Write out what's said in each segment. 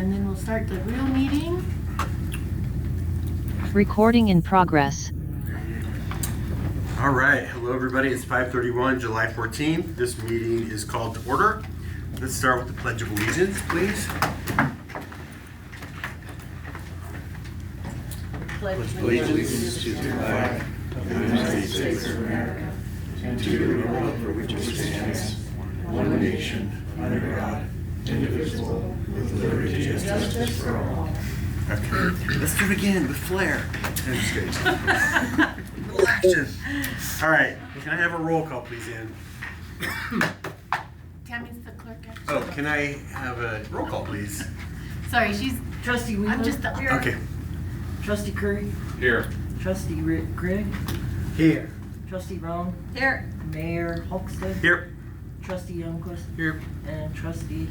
and then we'll start the real meeting. Recording in progress. All right, hello everybody. It's 5:31, July 14th. This meeting is called to order. Let's start with the Pledge of Allegiance, please. Pledge allegiance to the flag of the United States of America and to the republic for which it stands, one nation, under God, indivisible, with liberty and justice for all. Okay, let's do it again with flair. I'm just kidding. Little action. All right, can I have a roll call, please, Ann? Tammy's the clerk. Actually. Oh, can I have a roll call, please? Sorry, she's. Trustee Wheeler. I'm just the. Okay. Trustee Curry. Here. Trustee Gregg. Here. Trustee Brown. Here. Mayor Holkstead. Here. Trustee Youngquist. Here. And Trustee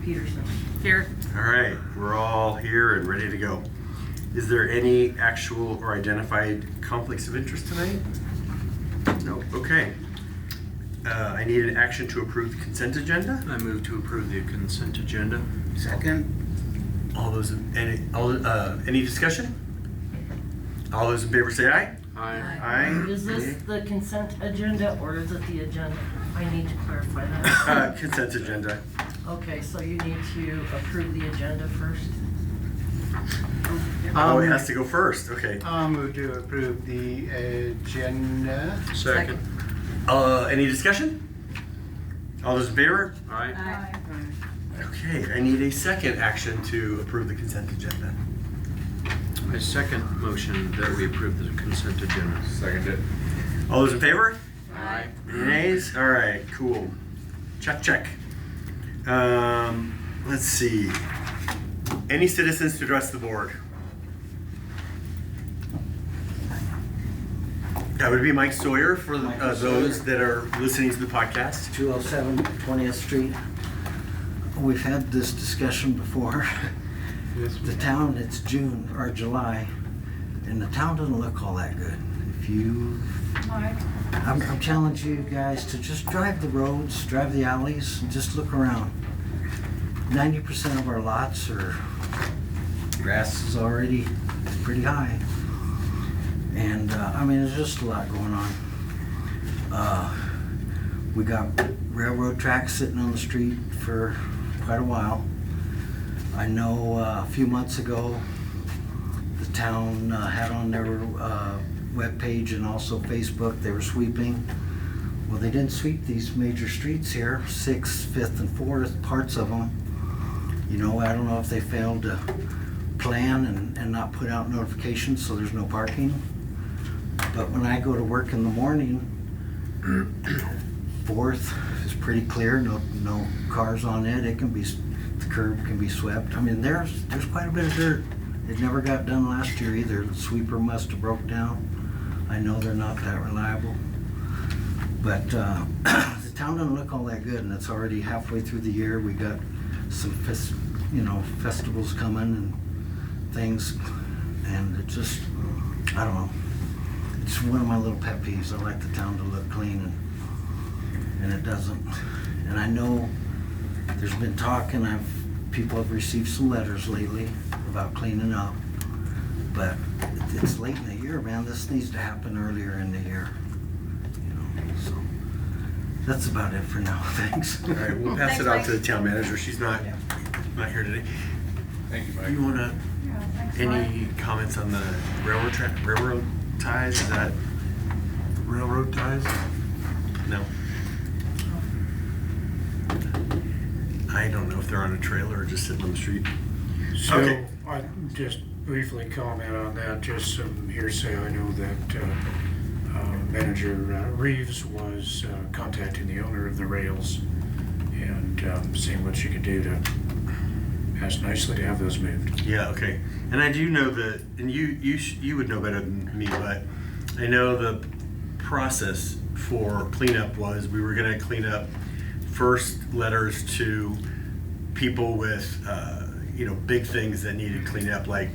Peterson. Here. All right, we're all here and ready to go. Is there any actual or identified conflicts of interest tonight? No. Okay. I need an action to approve the consent agenda. I move to approve the consent agenda. Second. All those any discussion? All those in favor say aye. Aye. Aye. Is this the consent agenda or is it the agenda? I need to clarify that. Consent agenda. Okay, so you need to approve the agenda first. Oh, it has to go first. Okay. I'll move to approve the agenda. Second. Any discussion? All those in favor? Aye. Okay. I need a second action to approve the consent agenda. I second motion that we approve the consent agenda. Seconded. All those in favor? Aye. Any nays? All right, cool. Check, check. Let's see. Any citizens to address the board? That would be Mike Sawyer for those that are listening to the podcast. 207 20th Street. We've had this discussion before. The town, it's June or July, and the town doesn't look all that good. If you, I'm challenging you guys to just drive the roads, drive the alleys, and just look around. 90% of our lots are, grass is already pretty high. And I mean, there's just a lot going on. We got railroad tracks sitting on the street for quite a while. I know a few months ago, the town had on their webpage and also Facebook, they were sweeping. Well, they didn't sweep these major streets here, 6th, 5th, and 4th, parts of them. You know, I don't know if they failed to plan and not put out notifications so there's no parking. But when I go to work in the morning, 4th is pretty clear, no cars on it. It can be, the curb can be swept. I mean, there's quite a bit of dirt. It never got done last year either. The sweeper must have broke down. I know they're not that reliable. But the town doesn't look all that good, and it's already halfway through the year. We got some festivals coming and things, and it just, I don't know. It's one of my little pet peeves. I like the town to look clean, and it doesn't. And I know there's been talk, and people have received some letters lately about cleaning up, but it's late in the year, man. This needs to happen earlier in the year, you know. So that's about it for now. Thanks. All right, we'll pass it out to the town manager. She's not here today. Thank you, Mike. Do you want to? Any comments on the railroad ties? Is that railroad ties? No. I don't know if they're on a trailer or just sitting on the street. So Okay. I just briefly comment on that, just some hearsay. I know that Manager Reeves was contacting the owner of the rails and seeing what she could do to ask nicely to have those moved. Yeah, okay. And I do know that, and you would know better than me, but I know the process for cleanup was we were going to clean up first letters to people with, big things that needed cleaned up, like,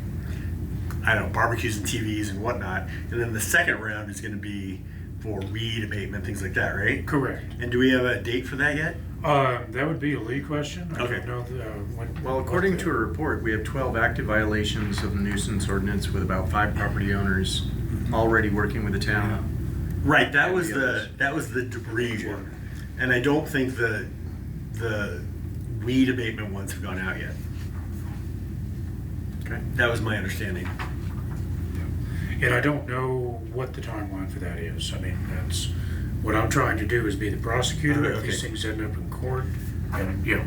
I don't know, barbecues and TVs and whatnot. And then the second round is going to be for weed abatement, things like that, right? Correct. And do we have a date for that yet? That would be a Lee question. I Okay. don't know when. Well, according to a report, we have 12 active violations of the nuisance ordinance with about 5 property owners already working with the town. Right, that was And the others. that was the debris one. And I don't think the weed abatement ones have gone out yet. Okay. That was my understanding. And I don't know what the timeline for that is. I mean, that's, what I'm trying to do is be the prosecutor if these Okay. things end up in court. And, you know,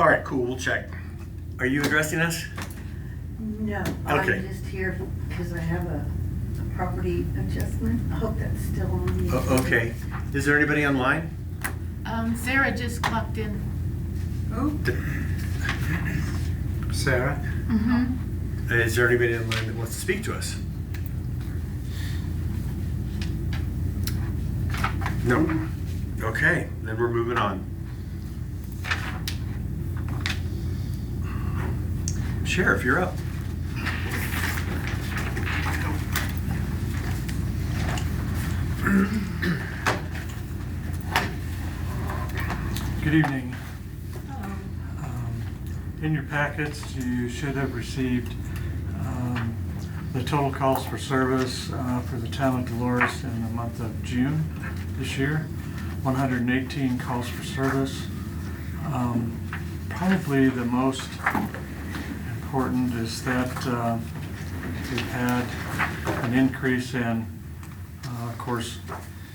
All right, cool, we'll check. Are you addressing us? No, Okay. I'm just here because I have a property adjustment. I hope that's still on the. Okay. Is there anybody online? Sarah just clocked in. Sarah? Mm-hmm. Is there anybody online that wants to speak to us? No. Okay, then we're moving on. Sheriff, you're up. Good evening. In your packets, you should have received the total calls for service for the town of Dolores in the month of June this year. 118 calls for service. Probably the most important is that we've had an increase in, of course,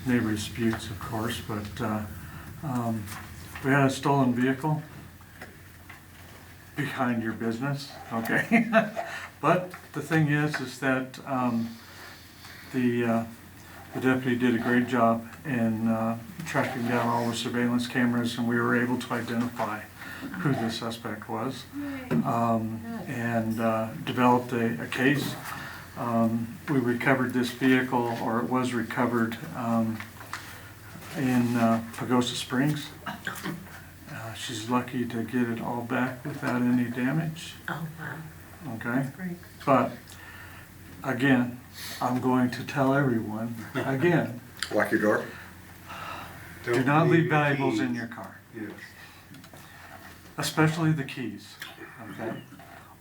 neighbor disputes, of course, but we had a stolen vehicle behind your business, okay? But the thing is that the deputy did a great job in tracking down all the surveillance cameras, and we were able to identify who the suspect was, and developed a case. We recovered this vehicle, or it was recovered in Pagosa Springs. She's lucky to get it all back without any damage. Oh, wow. Okay? Great. But again, I'm going to tell everyone again, Lock your door. do not leave valuables in your car, Yes. especially the keys, okay?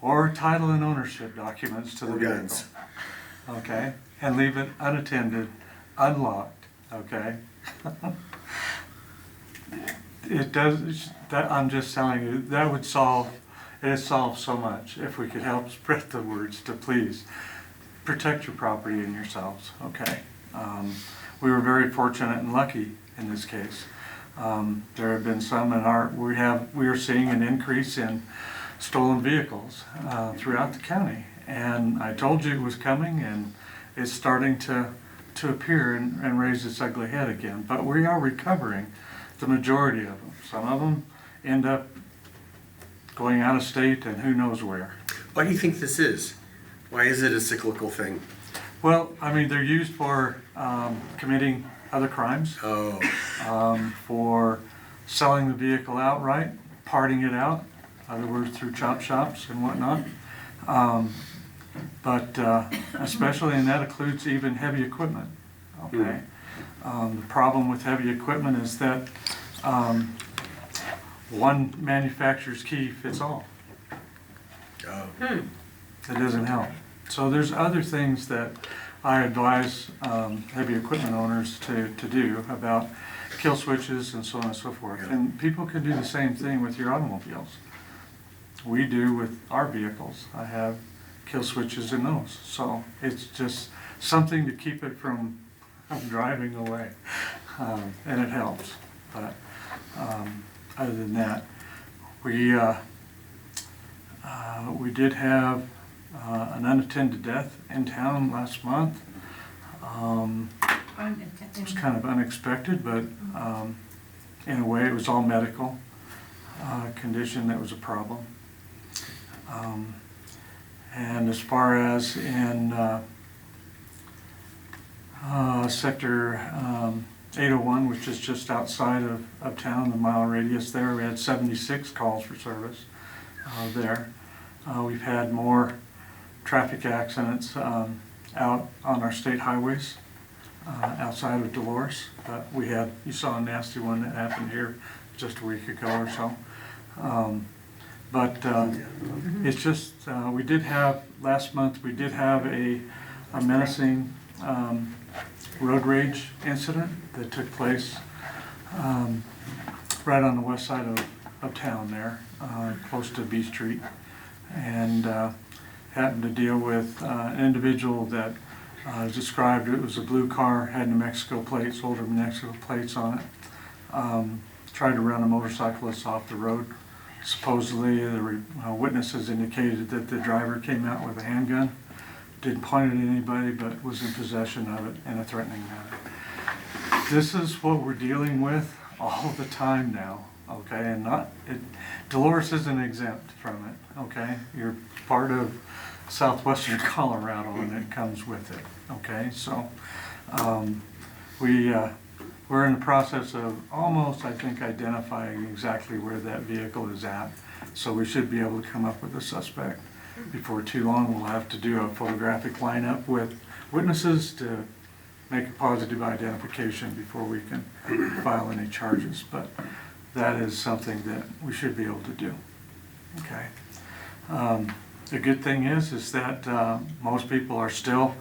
Or title and ownership documents to the Or vehicle. guns. Okay? And leave it unattended, unlocked, okay? It does, that, I'm just telling you, that would solve, it has solved so much if we could help spread the words to please protect your property and yourselves, okay? We were very fortunate and lucky in this case. There have been some in we are seeing an increase in stolen vehicles throughout the county. And I told you it was coming, and it's starting to appear and raise its ugly head again. But we are recovering the majority of them. Some of them end up going out of state and who knows where. Why do you think this is? Why is it a cyclical thing? Well, I mean, they're used for committing other crimes, Oh, for selling the vehicle outright, parting it out, in other words, through chop shops and whatnot. But especially, and that includes even heavy equipment, okay? The problem with heavy equipment is that one manufacturer's key fits all. oh. It doesn't help. So there's other things that I advise heavy equipment owners to do about kill switches and so on and so forth. Yeah. And people can do the same thing with your automobiles. We do with our vehicles. I have kill switches in those. So it's just something to keep it from driving away. And it helps. But other than that, we did have an unattended death in town last month. It was kind of unexpected, but in a way it was all medical condition that was a problem. And as far as in sector 801, which is just outside of town, the mile radius there, we had 76 calls for service there. We've had more traffic accidents out on our state highways outside of Dolores. But you saw a nasty one that happened here just a week ago or so. But it's just, we did have, last month, we did have a menacing road rage incident that took place right on the west side of town there, close to B Street. And happened to deal with an individual that described it was a blue car, had New Mexico plates, older New Mexico plates on it. Tried to run a motorcyclist off the road. Supposedly, the witnesses indicated that the driver came out with a handgun, didn't point it at anybody, but was in possession of it in a threatening manner. This is what we're dealing with all the time now, okay? And Dolores isn't exempt from it, okay? You're part of southwestern Colorado, and it comes with it, okay? So we're in the process of almost, I think, identifying exactly where that vehicle is at. So we should be able to come up with a suspect before too long. We'll have to do a photographic lineup with witnesses to make a positive identification before we can file any charges. But that is something that we should be able to do, okay? The good thing is that most people are still,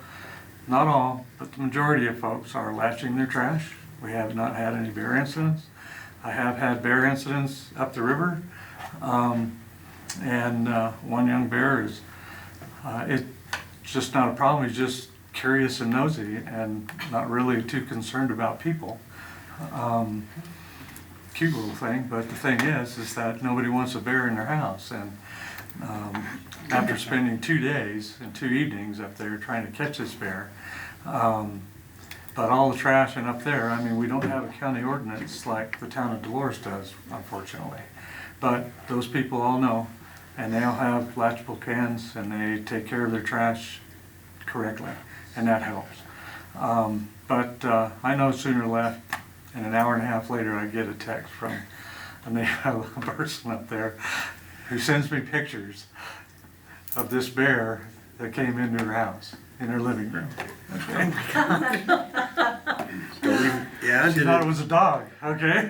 not all, but the majority of folks are latching their trash. We have not had any bear incidents. I have had bear incidents up the river. And one young bear is, it's just not a problem. He's just curious and nosy and not really too concerned about people. Cute little thing, but the thing is that nobody wants a bear in their house. And after spending 2 days and 2 evenings up there trying to catch this bear, but all the trash and up there, I mean, we don't have a county ordinance like the town of Dolores does, unfortunately. But those people all know, and they all have latchable cans, and they take care of their trash correctly, and that helps. But I know sooner or left, and an hour and a half later, I get a text from a person up there who sends me pictures of this bear that came into her house, in her living room. Okay? Yeah, She thought it was a dog, okay?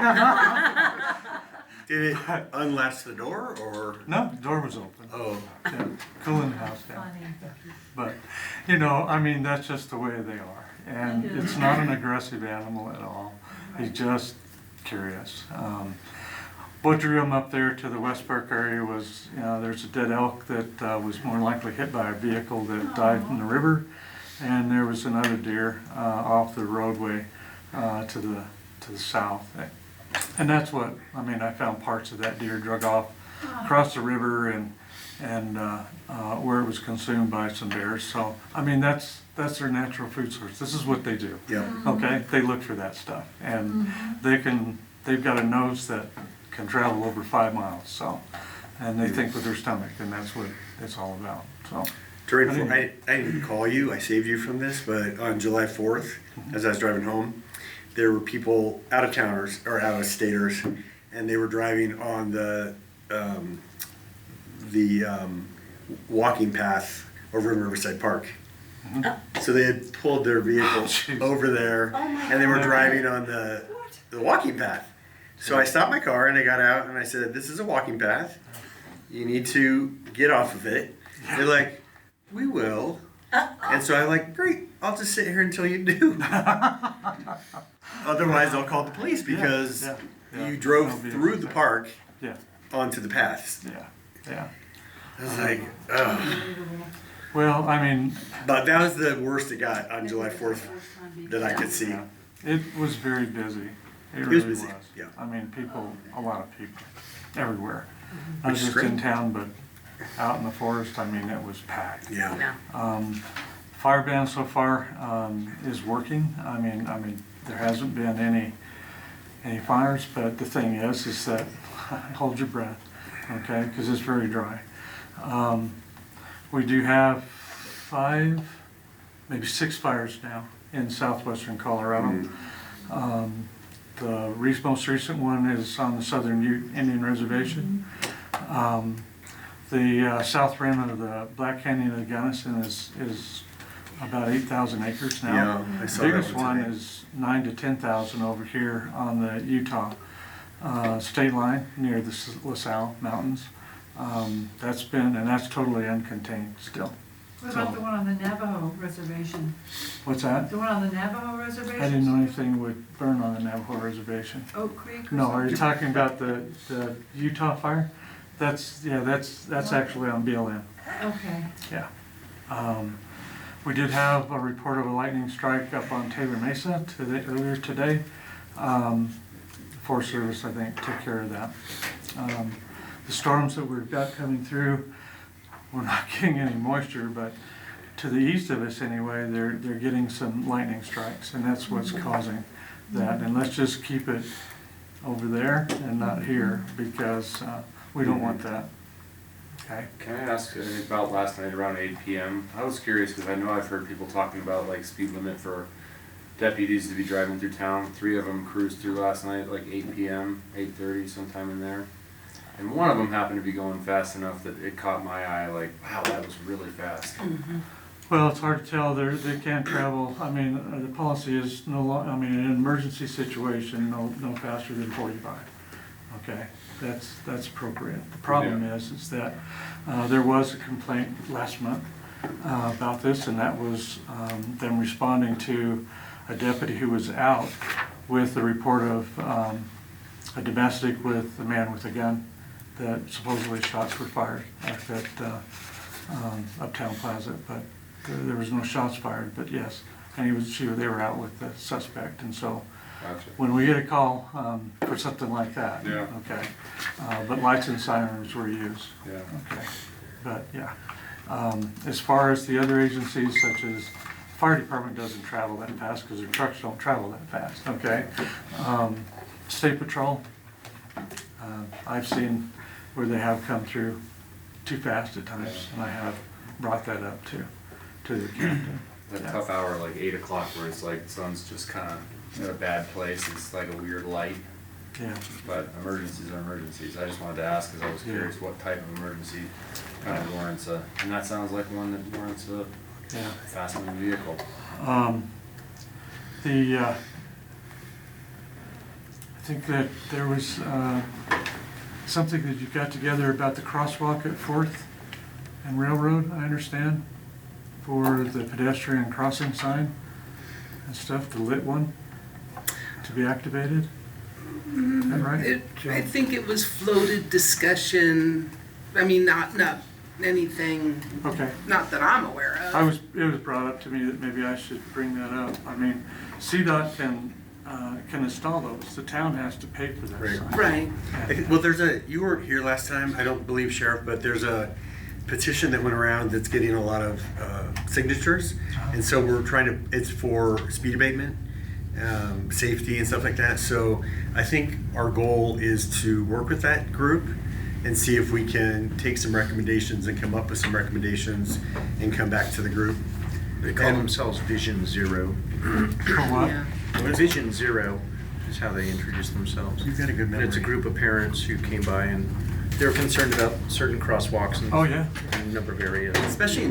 Did it unlatch the door, or? No, the door was open. Oh. Yeah, cooling the house down. But, you know, I mean, that's just the way they are. And it's not an aggressive animal at all. He's just curious. What drew him up there to the West Park area was, you know, there's a dead elk that was more likely hit by a vehicle that died in the river. And there was another deer off the roadway to the south. And that's what, I mean, I found parts of that deer drug off across the river and where it was consumed by some bears. So, I mean, that's their natural food source. This is what they do. Yeah. Okay, they look for that stuff, and they've got a nose that can travel over 5 miles. So, and they think with their stomach, and that's what it's all about. So. I didn't call you, I saved you from this, but on July 4th, as I was driving home, there were people, out-of-towners, or out-of-staters, and they were driving on the walking path over in Riverside Park. So they had pulled their vehicle over there, and they were driving on the walking path. So I stopped my car, and I got out, and I said, "This is a walking path. You need to get off of it." They're like, "We will." And so I'm like, "Great, I'll just sit here until you do." Otherwise, I'll call the police because you drove through the park onto the paths. Yeah. I was like, ugh. Well, I mean. But that was the worst it got on July 4th that I could see. It was very busy. It was really busy, was. yeah. I mean, a lot of people, everywhere. Not Which is just great. in town, but out in the forest. I mean, it was packed. Yeah. Fire ban so far is working. I mean, there hasn't been any fires, but the thing is that hold your breath, okay? Because it's very dry. We do have 5, maybe 6 fires now in southwestern Colorado. The most recent one is on the Southern Ute Indian Reservation. The south rim of the Black Canyon of the Gunnison is about 8,000 acres now. Yeah, I saw The biggest that one one today. is 9,000 to 10,000 over here on the Utah state line near the LaSalle Mountains. That's totally uncontained still. What about the one on the Navajo reservation? What's that? The one on the Navajo reservation? I didn't know anything would burn on the Navajo reservation. Oak Creek or No, are you something? talking about the Utah fire? That's actually on BLM. Okay. Yeah. We did have a report of a lightning strike up on Taylor Mesa earlier today. The Forest Service, I think, took care of that. The storms that we've got coming through, we're not getting any moisture, but to the east of us anyway, they're getting some lightning strikes, and that's what's causing that. And let's just keep it over there and not here, because we don't want that. Okay. Can I ask about last night around 8 p.m.? I was curious because I know I've heard people talking about like speed limit for deputies to be driving through town. 3 of them cruised through last night, like 8 p.m., 8:30, sometime in there. And one of them happened to be going fast enough that it caught my eye. Like, wow, that was really fast. Well, it's hard to tell. They can't travel. I mean, the policy is no long. I mean, in an emergency situation, no faster than 45. Okay, that's appropriate. The problem is that there was a complaint last month about this, and that was them responding to a deputy who was out with the report of a domestic with a man with a gun that supposedly shots were fired at Uptown Plaza, but there was no shots fired. But yes, and they were out with the suspect, and so. Gotcha. When we get a call for something like that, Yeah. okay, but lights and sirens were used. Yeah. Okay, but yeah, as far as the other agencies, such as fire department doesn't travel that fast because their trucks don't travel that fast. Okay, state patrol, I've seen where they have come through too fast at times, and I have brought that up to the captain. That tough hour, like 8 o'clock, where it's like the sun's just kind of in a bad place. It's like a weird light. Yeah. But emergencies are emergencies. I just wanted to ask because I was curious what type of emergency kind of warrants a, and that sounds like one that warrants a fast-moving vehicle. I think that there was something that you got together about the crosswalk at 4th and Railroad, I understand, for the pedestrian crossing sign and stuff, the lit one, to be activated. Is that right? I think it was floated discussion. I mean, not anything. Okay. Not that I'm aware of. It was brought up to me that maybe I should bring that up. I mean, CDOT can install those. The town has to pay for that. Right. Right. Well, you weren't here last time, I don't believe, Sheriff, but there's a petition that went around that's getting a lot of signatures, and so we're trying to. It's for speed abatement, safety, and stuff like that. So I think our goal is to work with that group and see if we can take some recommendations and come up with some recommendations and come back to the group. They call themselves Vision Zero. For what? Yeah. Vision Zero is how they introduce themselves. You've got a good memory. It's a group of parents who came by and they were concerned about certain crosswalks in Oh, a number of areas. Especially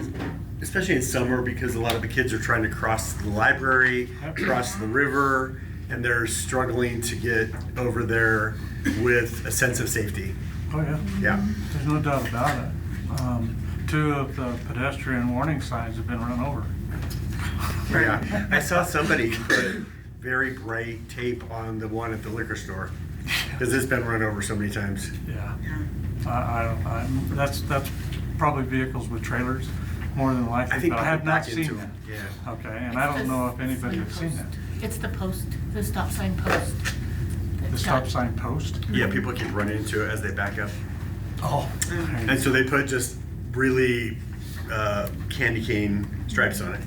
in summer, because a lot of the kids are trying to cross the library, cross the river, and they're struggling to get over there with a sense of safety. Oh, yeah. Yeah. There's no doubt about it. 2 of the pedestrian warning signs have been run over. Yeah. I saw somebody put very bright tape on the one at the liquor store because it's been run over so many times. Yeah. That's probably vehicles with trailers, more than likely. I think but I have people not back seen into that. them. Yeah. Okay, and I don't know if anybody has seen that. It's the post, the stop sign post. The stop sign post? Yeah, people keep running into it as they back up. Oh. And so they put just really candy cane stripes on it.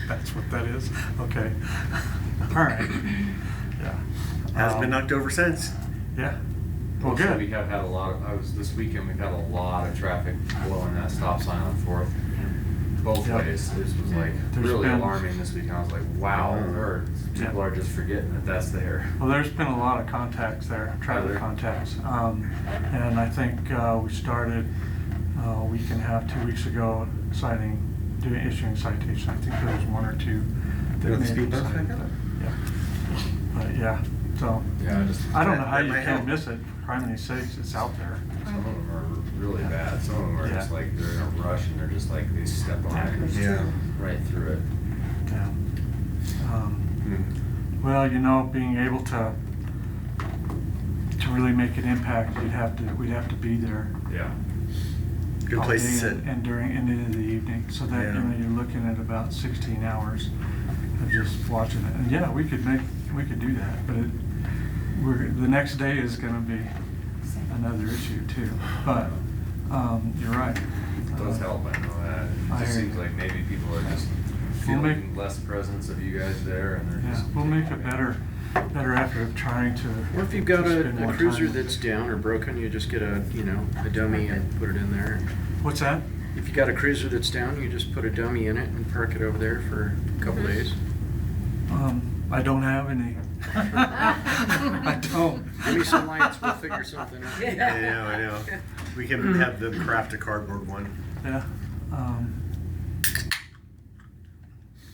That's what that is? Okay. All right. Yeah. Hasn't been knocked over since. Yeah. Well, Also, good. we have had a lot of, this weekend, we've had a lot of traffic blowing that stop sign on 4th. Both Yep. ways. This was like There's really been- alarming this weekend. I was like, wow, people are just forgetting that that's there. Well, there's been a lot of contacts there, traffic there? contacts. And I think we started a week and a half, 2 weeks ago, issuing citation. I think there was 1 or 2 that With the may speed be bumps cited, back up? but, yeah. But yeah, So, Yeah, I don't know how that you might can help. miss it, for harmony's sakes, it's out there. some of them are really bad. Some of them are just Yeah. like they're in a rush and they're just like they step on it Yeah. right through it. Yeah. Hmm. Well, you know, being able to really make an impact, we'd have to be there. Yeah. Good all place to day sit. And during, and into the evening, so that, Yeah. you know, you're looking at about 16 hours of just watching it. And yeah, we could do that, but the next day is gonna be another issue too. But, you're right. It does help, I know that. I It just hear seems you. like maybe people are just We'll feeling make- less presence of you guys there and they're Yeah, just. we'll make a better effort of trying to. Or if you've got spend a more cruiser time. that's down or broken, you just get a dummy and put it in there. What's that? If you got a cruiser that's down, you just put a dummy in it and park it over there for a couple days. I don't have any. I don't. Give me some lights, we'll figure something out. I know. We can have them craft a cardboard one. Yeah.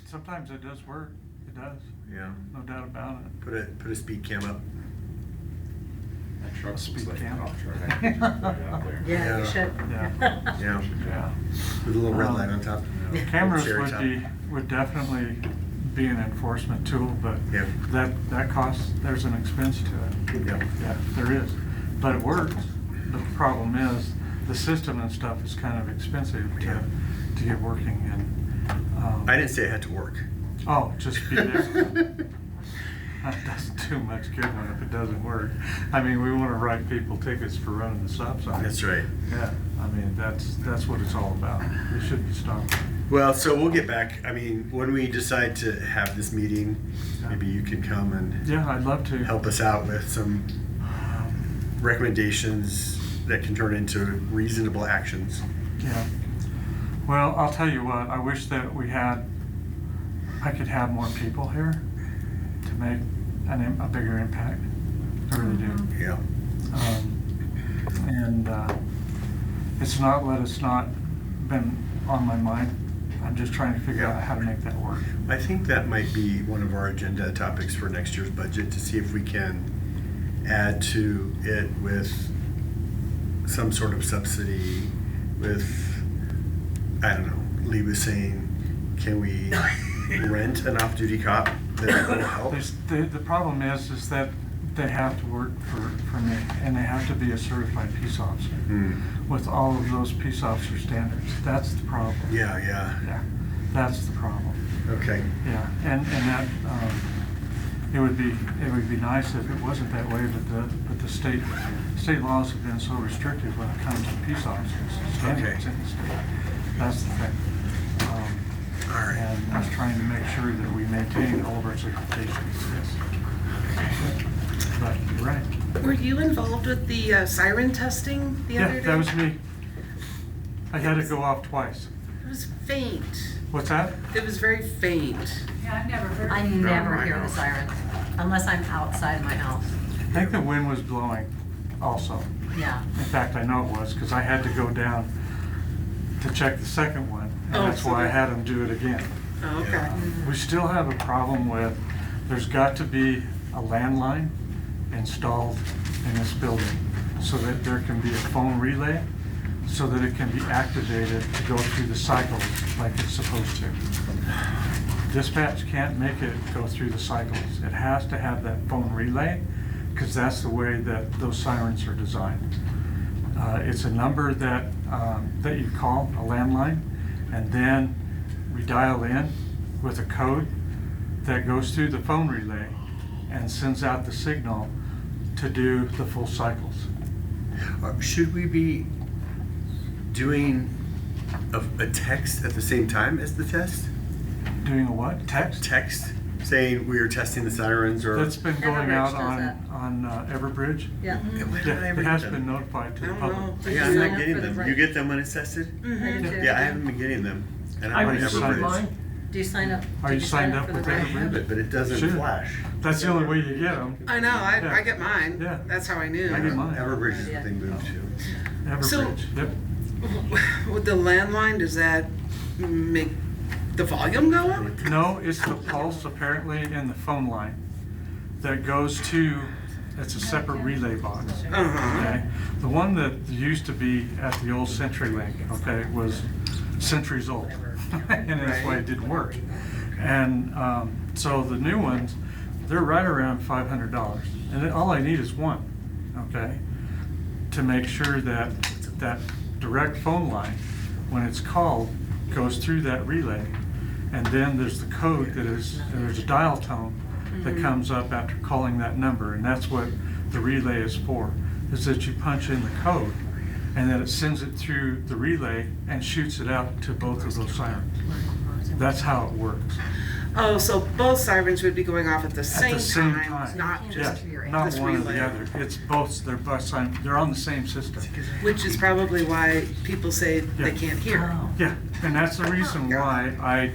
Sometimes it does work. It does. Yeah. No doubt about it. Put a speed cam up. That truck looks Speed like a cam. cop truck. I can just put it out there. Yeah, Yeah. you should. Yeah. Yeah. Yeah. With a little red light on top. Cameras Cherry top. would definitely be an enforcement tool, but Yeah. that costs, there's an expense to it. Yeah. Yeah, there is. But it works. But the problem is, the system and stuff is kind of expensive Yeah. to get working and. I didn't say it had to work. Oh, just be there. That doesn't do much good when if it doesn't work. I mean, we want to write people tickets for running the stop sign. That's right. Yeah, I mean, that's what it's all about. They should be stopped. Well, so we'll get back. I mean, when we decide to have this meeting, maybe you can come and Yeah, I'd love to. help us out with some recommendations that can turn into reasonable actions. Yeah. Well, I'll tell you what, I wish that I could have more people here to make a bigger impact. I really do. Yeah. And it's not been on my mind. I'm just trying to figure out how to make that work. I think that might be one of our agenda topics for next year's budget, to see if we can add to it with some sort of subsidy with, I don't know, Lee was saying, can we rent an off-duty cop that will help? The problem is that they have to work for me, and they have to be a certified peace officer with all of those peace officer standards. That's the problem. Yeah. Yeah, that's the problem. Okay. Yeah, and that, it would be nice if it wasn't that way, but the state laws have been so restrictive when it comes to peace officers standards in the state. That's the thing. All right. And I was trying to make sure that we maintain all of our certifications. Yes. But you're right. Were you involved with the siren testing the other Yeah, day? that was me. I had to go off twice. It was faint. What's that? It was very faint. Yeah, I've never heard. I of it. never hear the sirens, unless I'm outside my house. I think the wind was blowing also. Yeah. In fact, I know it was, because I had to go down to check the second one, and Oh, that's so why I that- had them do it again. Oh, okay. We still have a problem with, there's got to be a landline installed in this building so that there can be a phone relay, so that it can be activated to go through the cycles like it's supposed to. Dispatch can't make it go through the cycles. It has to have that phone relay, because that's the way that those sirens are designed. It's a number that you call, a landline, and then we dial in with a code that goes through the phone relay and sends out the signal to do the full cycles. Should we be doing a text at the same time as the test? Doing a what? Text? Text saying we are testing the sirens, or That's been going out Everbridge does on Everbridge. Yeah. Why Yeah, did I it read has them? been notified to the I don't public. know. Yeah, I'm Sign not up getting for the them. break. You get them when it's tested? I do too. Yeah, I haven't been getting them. And I I'm on received Everbridge. mine. Do you sign up? Are did you signed sign up for the with I break? have it, but it doesn't Should. flash. That's the only way you get them. I know. Yeah. I get mine. Yeah. That's how I knew. I get mine. Everbridge is what they moved to. So- Everbridge, yep. With the landline, does that make the volume go up? No, it's the pulse apparently in the phone line that goes to, it's a separate relay box. Uh-huh. Okay, the one that used to be at the old CenturyLink, okay, was centuries old, and that's why it didn't work. And so the new ones, they're right around $500, and all I need is one, okay, to make sure that that direct phone line, when it's called, goes through that relay, and then there's the code there's a dial tone that comes up after calling that number, and that's what the relay is for, is that you punch in the code, and then it sends it through the relay and shoots it out to both of those sirens. That's how it works. Oh, so both sirens would be going off at the same time. not Yeah, just not this one or relay. the other. It's both, they're on the same system. Which is probably why people say they Yeah. can't hear. Yeah, and that's the reason why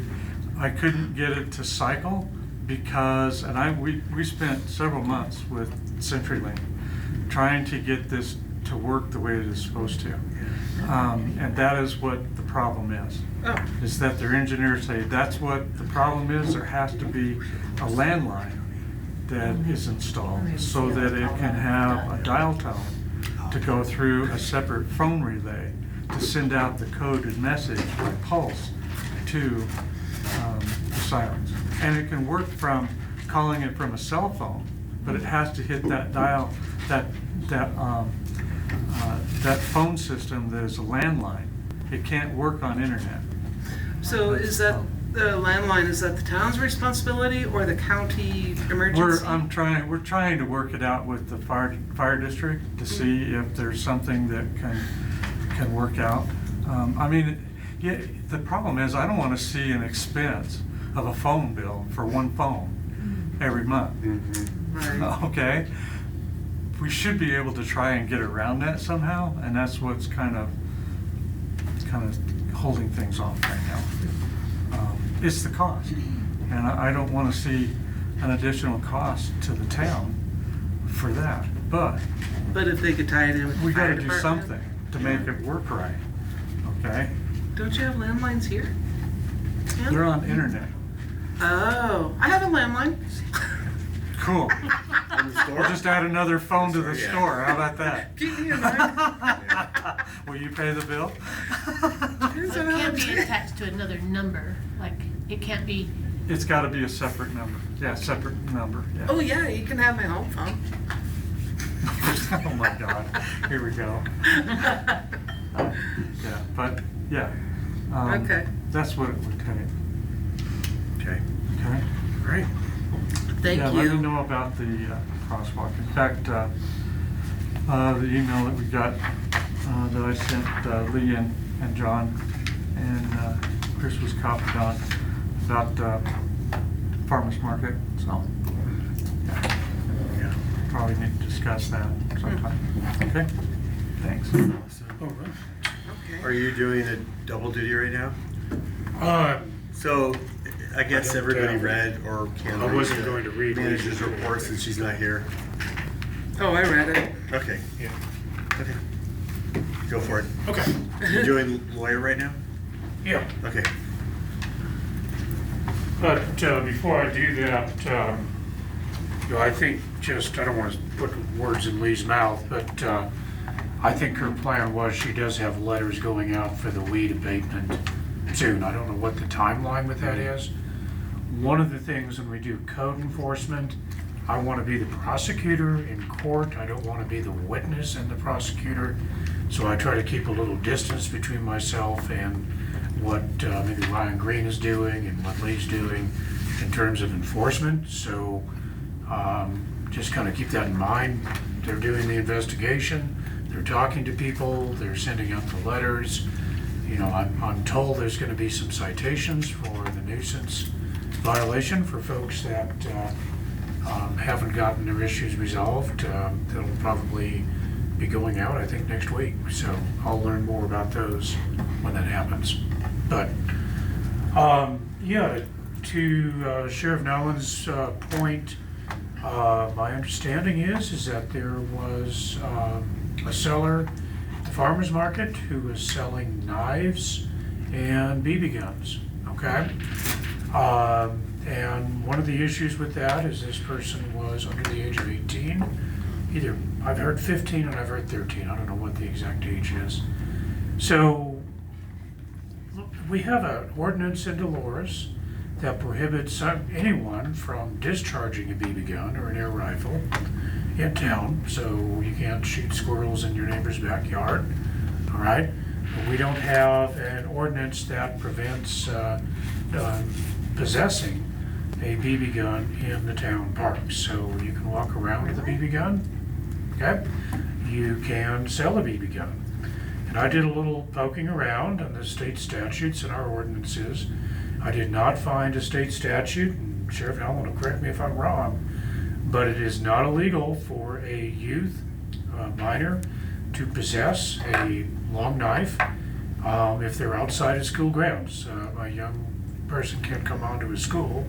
I couldn't get it to cycle, because, and we spent several months with CenturyLink trying to get this to work the way it is supposed to. And that is what the problem is. Oh. Is that their engineers say that's what the problem is. There has to be a landline that is installed so that it can have a dial tone to go through a separate phone relay to send out the coded message by pulse to the sirens. And it can work from calling it from a cell phone, but it has to hit that dial, that phone system that is a landline. It can't work on internet. So is that the landline, is that the town's responsibility or the county emergency? We're trying to work it out with the fire district to see if there's something that can work out. I mean, yeah, the problem is I don't want to see an expense of a phone bill for one phone every month. Right. Okay? We should be able to try and get around that somehow, and that's what's kind of holding things off right now. It's the cost, and I don't want to see an additional cost to the town for that. But if they could tie it in with the we got fire to do department? something to make it work right. Okay? Don't you have landlines here? Yeah? They're on internet. Oh, I have a landline. Cool. In the store? We'll just add another phone to the Yeah. store. How about that? Keep me in mind. Will you pay the bill? So it can't be attached to another number, like, it can't be, It's got to be a separate number. Yeah, separate number. Yeah. Oh yeah, you can have my home phone. Oh my God. Here we go. Yeah, but yeah. Okay. That's what it would take. Okay. Okay. Great. Thank Yeah, you. let me know about the crosswalk. In fact, the email that we got that I sent Lee and John and Chris was copied on about farmers market. So yeah, probably need to discuss that sometime. Okay. Thanks. Okay. Are you doing a double duty right now? Uh, So, I guess don't, everybody read or can I read wasn't the going to read manager's Lisa's report since she's not here. Oh, I read it. Okay. Yeah. Okay. Go for it. Okay. You doing lawyer right now? Yeah. Okay. But before I do that, I think I don't want to put words in Lee's mouth, but I think her plan was she does have letters going out for the weed abatement soon. I don't know what the timeline with that is. One of the things when we do code enforcement, I want to be the prosecutor in court. I don't want to be the witness and the prosecutor. So I try to keep a little distance between myself and what maybe Ryan Green is doing and what Lee's doing in terms of enforcement. So just kind of keep that in mind. They're doing the investigation. They're talking to people. They're sending out the letters. You know, I'm told there's going to be some citations for the nuisance violation for folks that haven't gotten their issues resolved. That'll probably be going out, I think, next week. So I'll learn more about those when that happens. But yeah, to Sheriff Nolan's point, my understanding is that there was a seller at the farmer's market who was selling knives and BB guns. Okay. And one of the issues with that is this person was under the age of 18. Either, I've heard 15 and I've heard 13. I don't know what the exact age is. So we have an ordinance in Dolores that prohibits anyone from discharging a BB gun or an air rifle in town. So you can't shoot squirrels in your neighbor's backyard, all right? But we don't have an ordinance that prevents possessing a BB gun in the town parks. So you can walk around with a BB gun, okay? You can sell a BB gun. And I did a little poking around on the state statutes and our ordinances. I did not find a state statute, and Sheriff Allen will correct me if I'm wrong, but it is not illegal for a youth, minor, to possess a long knife if they're outside of school grounds. A young person can't come onto a school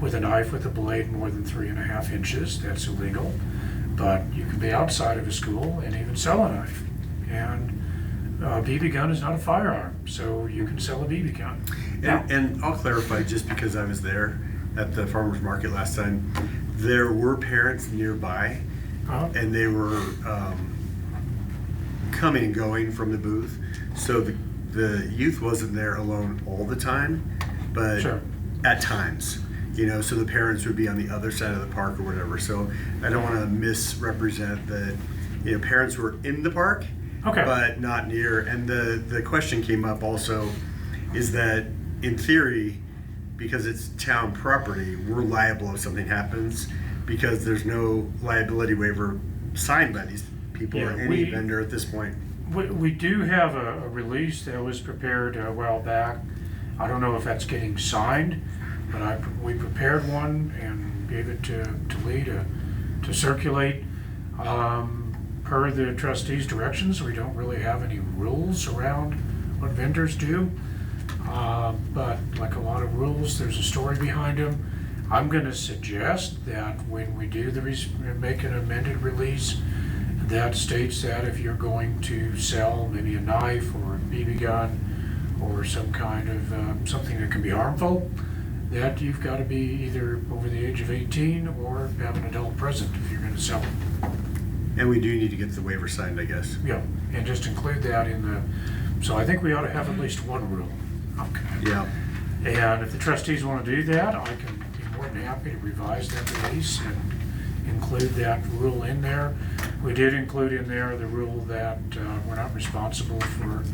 with a knife with a blade more than 3.5 inches. That's illegal. But you can be outside of a school and even sell a knife. And a BB gun is not a firearm, so you can sell a BB gun. And I'll clarify, just because I was there at the farmer's market last time, there were parents nearby, and they were coming and going from the booth. So the youth wasn't there alone all the time, but at times, you know, so the parents would be on the other side of the park or whatever. So I don't want to misrepresent that, you know, parents were in the park, but not near. And the question came up also is that in theory, because it's town property, we're liable if something happens because there's no liability waiver signed by these people or any vendor at this point. We do have a release that was prepared a while back. I don't know if that's getting signed, but we prepared one and gave it to Lee to circulate. Per the trustees' directions, we don't really have any rules around what vendors do. But like a lot of rules, there's a story behind them. I'm going to suggest that when we do make an amended release that states that if you're going to sell maybe a knife or a BB gun or some kind of something that can be harmful, that you've got to be either over the age of 18 or have an adult present if you're going to sell it. And we do need to get the waiver signed, I guess. Yeah, and just include that in the, so I think we ought to have at least one rule. Okay. Yeah. And if the trustees want to do that, I can be more than happy to revise that release and include that rule in there. We did include in there the rule that we're not responsible for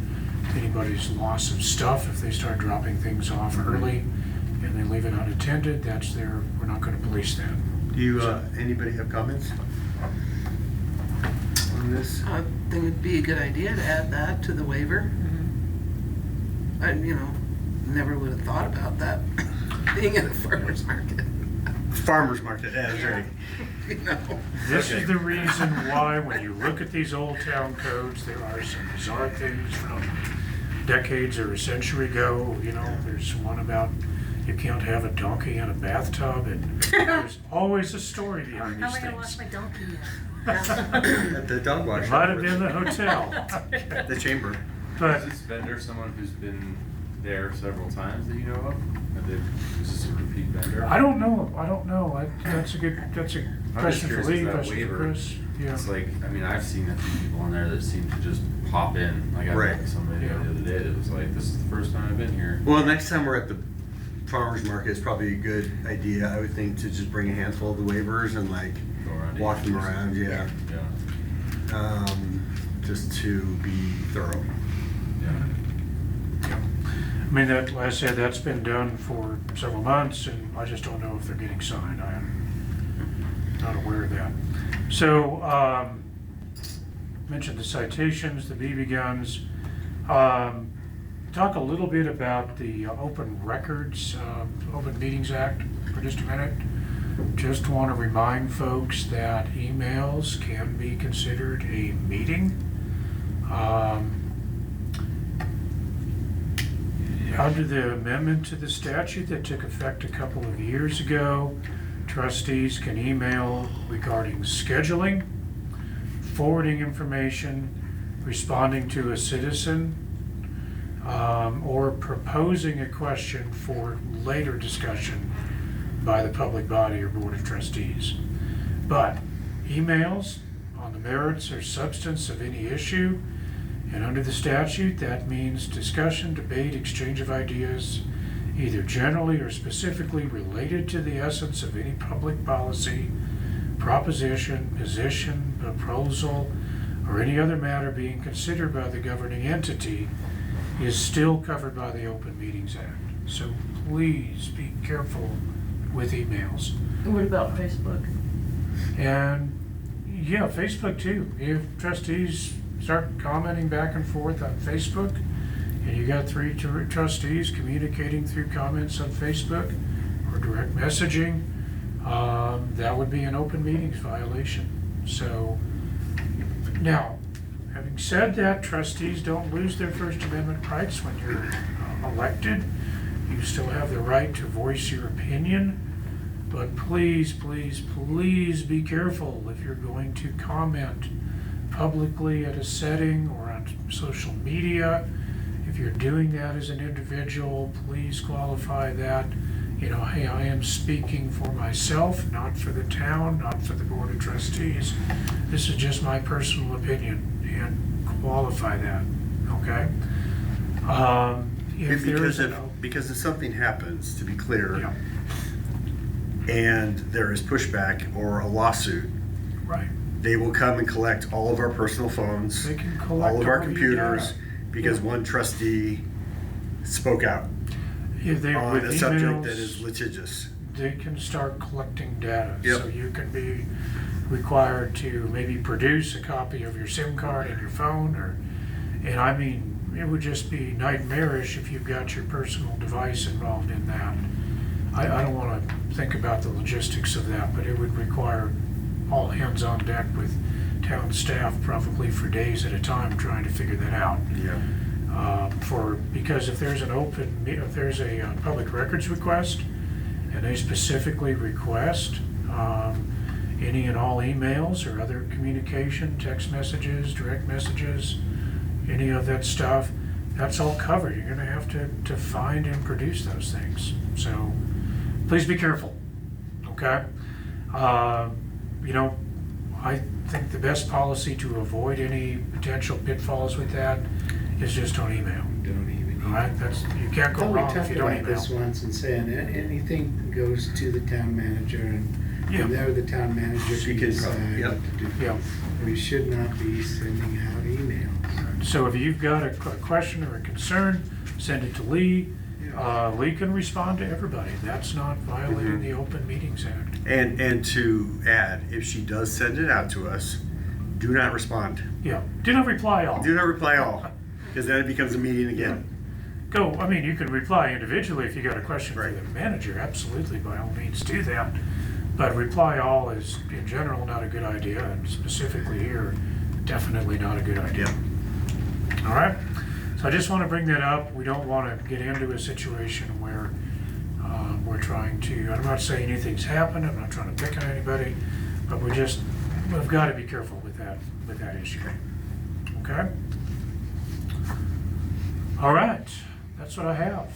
anybody's loss of stuff if they start dropping things off early and they leave it unattended. We're not going to police that. Do you, anybody have comments on this? I think it'd be a good idea to add that to the waiver. I, never would have thought about that being at a farmer's market. Farmer's market, yeah, that's right. This is the reason why when you look at these old town codes, there are some bizarre things from decades or a century ago. There's one about you can't have a donkey in a bathtub, and there's always a story behind these How am I gonna things. wash my donkey At the dog wash. It might have been the hotel. The chamber. But is this vendor someone who's been there several times that you know of? Is this a repeat vendor? I don't know. That's a question for Lee, question for Chris. Yeah. It's like, I've seen a few people in there that seem to just pop in. Like I met somebody the other day that was like, this is the first time I've been here. Well, next time we're at the farmer's market, it's probably a good idea, I would think, to just bring a handful of the waivers and like walk them around, yeah. Just to be thorough. Like I said, that's been done for several months, and I just don't know if they're getting signed. I am not aware of that. So, mentioned the citations, the BB guns. Talk a little bit about the Open Records, Open Meetings Act for just a minute. Just want to remind folks that emails can be considered a meeting. Under the amendment to the statute that took effect a couple of years ago, trustees can email regarding scheduling, forwarding information, responding to a citizen, or proposing a question for later discussion by the public body or board of trustees. But emails on the merits or substance of any issue, and under the statute, that means discussion, debate, exchange of ideas, either generally or specifically related to the essence of any public policy, proposition, position, proposal, or any other matter being considered by the governing entity, is still covered by the Open Meetings Act. So please be careful with emails. What about Facebook? And yeah, Facebook too. If trustees start commenting back and forth on Facebook, and you got 3 trustees communicating through comments on Facebook or direct messaging, that would be an open meetings violation. So now, having said that, trustees don't lose their First Amendment rights when you're elected. You still have the right to voice your opinion. But please, please, please be careful if you're going to comment publicly at a setting or on social media. If you're doing that as an individual, please qualify that, hey, I am speaking for myself, not for the town, not for the board of trustees. This is just my personal opinion, and qualify that, okay? Because if something happens, to be clear, Yeah. and there is pushback or a lawsuit, Right. they will come and collect all of our personal phones, They can collect all of our all your computers, data. because Yeah. one trustee spoke out If they, on with a subject emails, that is litigious. they can start collecting data. Yep. So you can be required to maybe produce a copy of your SIM card in your phone, and I mean, it would just be nightmarish if you've got your personal device involved in that. I don't want to think about the logistics of that, but it would require all hands on deck with town staff probably for days at a time trying to figure that out. Yeah. Because if there's a public records request, and they specifically request any and all emails or other communication, text messages, direct messages, any of that stuff, that's all covered. You're gonna have to find and produce those things. So please be careful, okay? I think the best policy to avoid any potential pitfalls with that is just don't email. Don't even. All right, you can't go wrong if you don't We talked about this email. once and saying anything goes to the town manager, and Yeah. from there the town manager She can can decide yep. what to do. Yeah. We should not be sending out emails. So if you've got a question or a concern, send it to Lee. Lee can respond to everybody. That's not violating the Open Meetings Act. And to add, if she does send it out to us, do not respond. Yeah, do not reply all. Do not reply all, because then it becomes a meeting again. You can reply individually if you got a question for the manager, absolutely, by all means do that. But reply all is, in general, not a good idea, and specifically here, definitely not a good idea. All right? So I just want to bring that up. We don't want to get into a situation where we're trying to, I'm not saying anything's happened, I'm not trying to pick on anybody, but we've got to be careful with that issue. Okay? All right, that's what I have.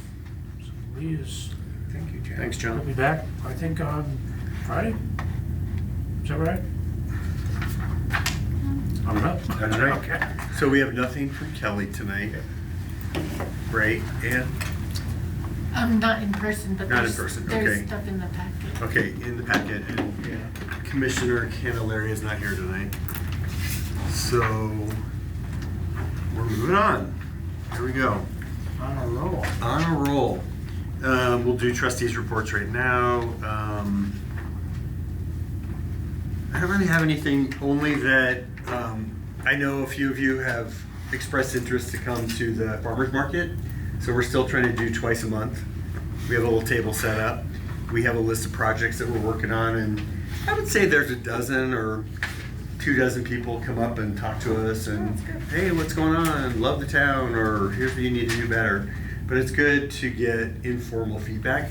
So Lee is, Thank you, John. Thanks, he'll John. be back, I think, on Friday? Is that right? I don't know. That's right. Okay. So we have nothing from Kelly tonight. Right, Ann? Not in person, but Not in there's, person, there's okay. stuff in the packet. Okay, in the packet, and Commissioner Candelaria is not here tonight. So, we're moving on. Here we go. On a roll. On a roll. We'll do trustees' reports right now. I don't really have anything, only that I know a few of you have expressed interest to come to the farmer's market. So we're still trying to do twice a month. We have a little table set up. We have a list of projects that we're working on, and I would say there's a dozen or 24 people come up and talk to us and, hey, what's going on? Love the town, or here's what you need to do better. But it's good to get informal feedback.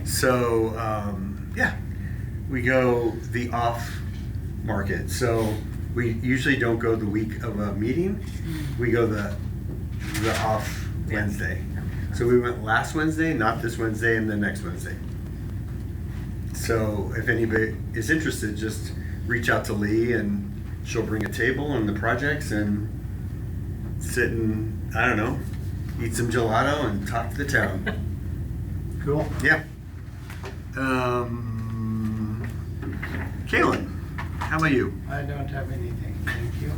So, we go the off market. So we usually don't go the week of a meeting. We go the off Wednesday. So we went last Wednesday, not this Wednesday, and the next Wednesday. So if anybody is interested, just reach out to Lee and she'll bring a table and the projects and sit and, I don't know, eat some gelato and talk to the town. Cool. Yeah. Kaylin, how about you? I don't have anything, thank you.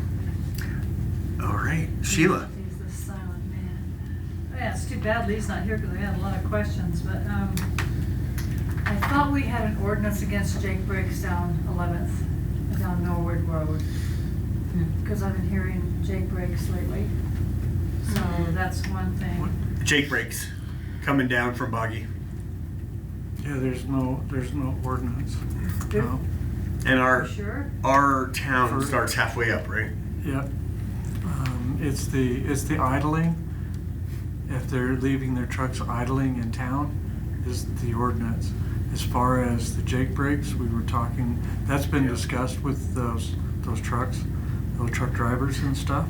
All right. Sheila. He's the silent man. Oh, yeah, it's too bad Lee's not here because I had a lot of questions, but I thought we had an ordinance against Jake breaks down 11th, down Norwood Road. Because I've been hearing Jake breaks lately. So that's one thing. Jake breaks coming down from Boggy. Yeah, there's no ordinance. Good. No. And Sure? our town starts halfway up, right? Yep. It's the idling. If they're leaving their trucks idling in town, is the ordinance. As far as the Jake breaks, we were talking, that's been discussed with those trucks, those truck drivers and stuff.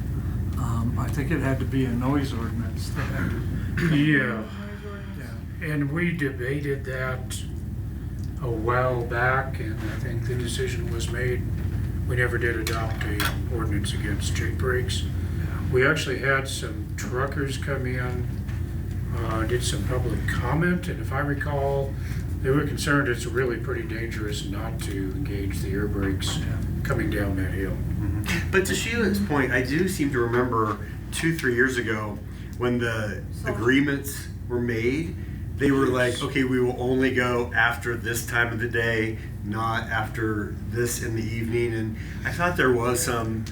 I think it had to be a noise ordinance. Yeah. And we debated that a while back, and I think the decision was made. We never did adopt a ordinance against Jake breaks. We actually had some truckers come in, did some public comment, and if I recall, they were concerned it's really pretty dangerous not to engage the air brakes coming down that hill. But to Sheila's point, I do seem to remember 2-3 years ago when the agreements were made, they were like, okay, we will only go after this time of the day, not after this in the evening. And I thought there was some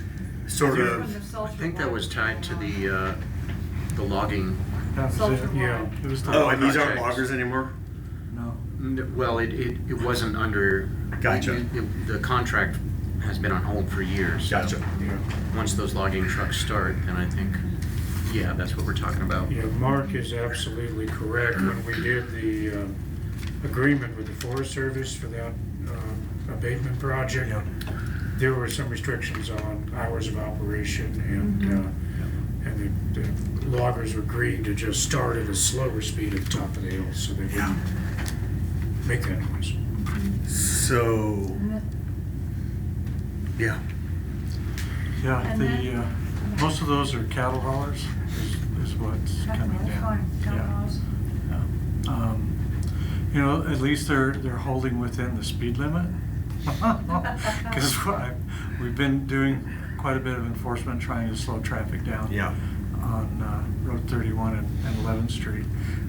sort of. I think that was tied to the logging. That was it. Yeah. It was the Oh, and these aren't projects. loggers anymore? No. Well, it wasn't under. Gotcha. The contract has been on hold for years. Gotcha. Once those logging trucks start, then I think, yeah, that's what we're talking about. Yeah, Mark is absolutely correct. When we did the agreement with the Forest Service for that abatement project, there were some restrictions on hours of operation, and the loggers were agreeing to just start at a slower speed at the top of the hill, so they wouldn't make that noise. So, yeah. Yeah, And the most of those are cattle haulers is what's coming down. You know, at least they're holding within the speed limit. Because we've been doing quite a bit of enforcement trying to slow traffic down on Road 31 and 11th Street.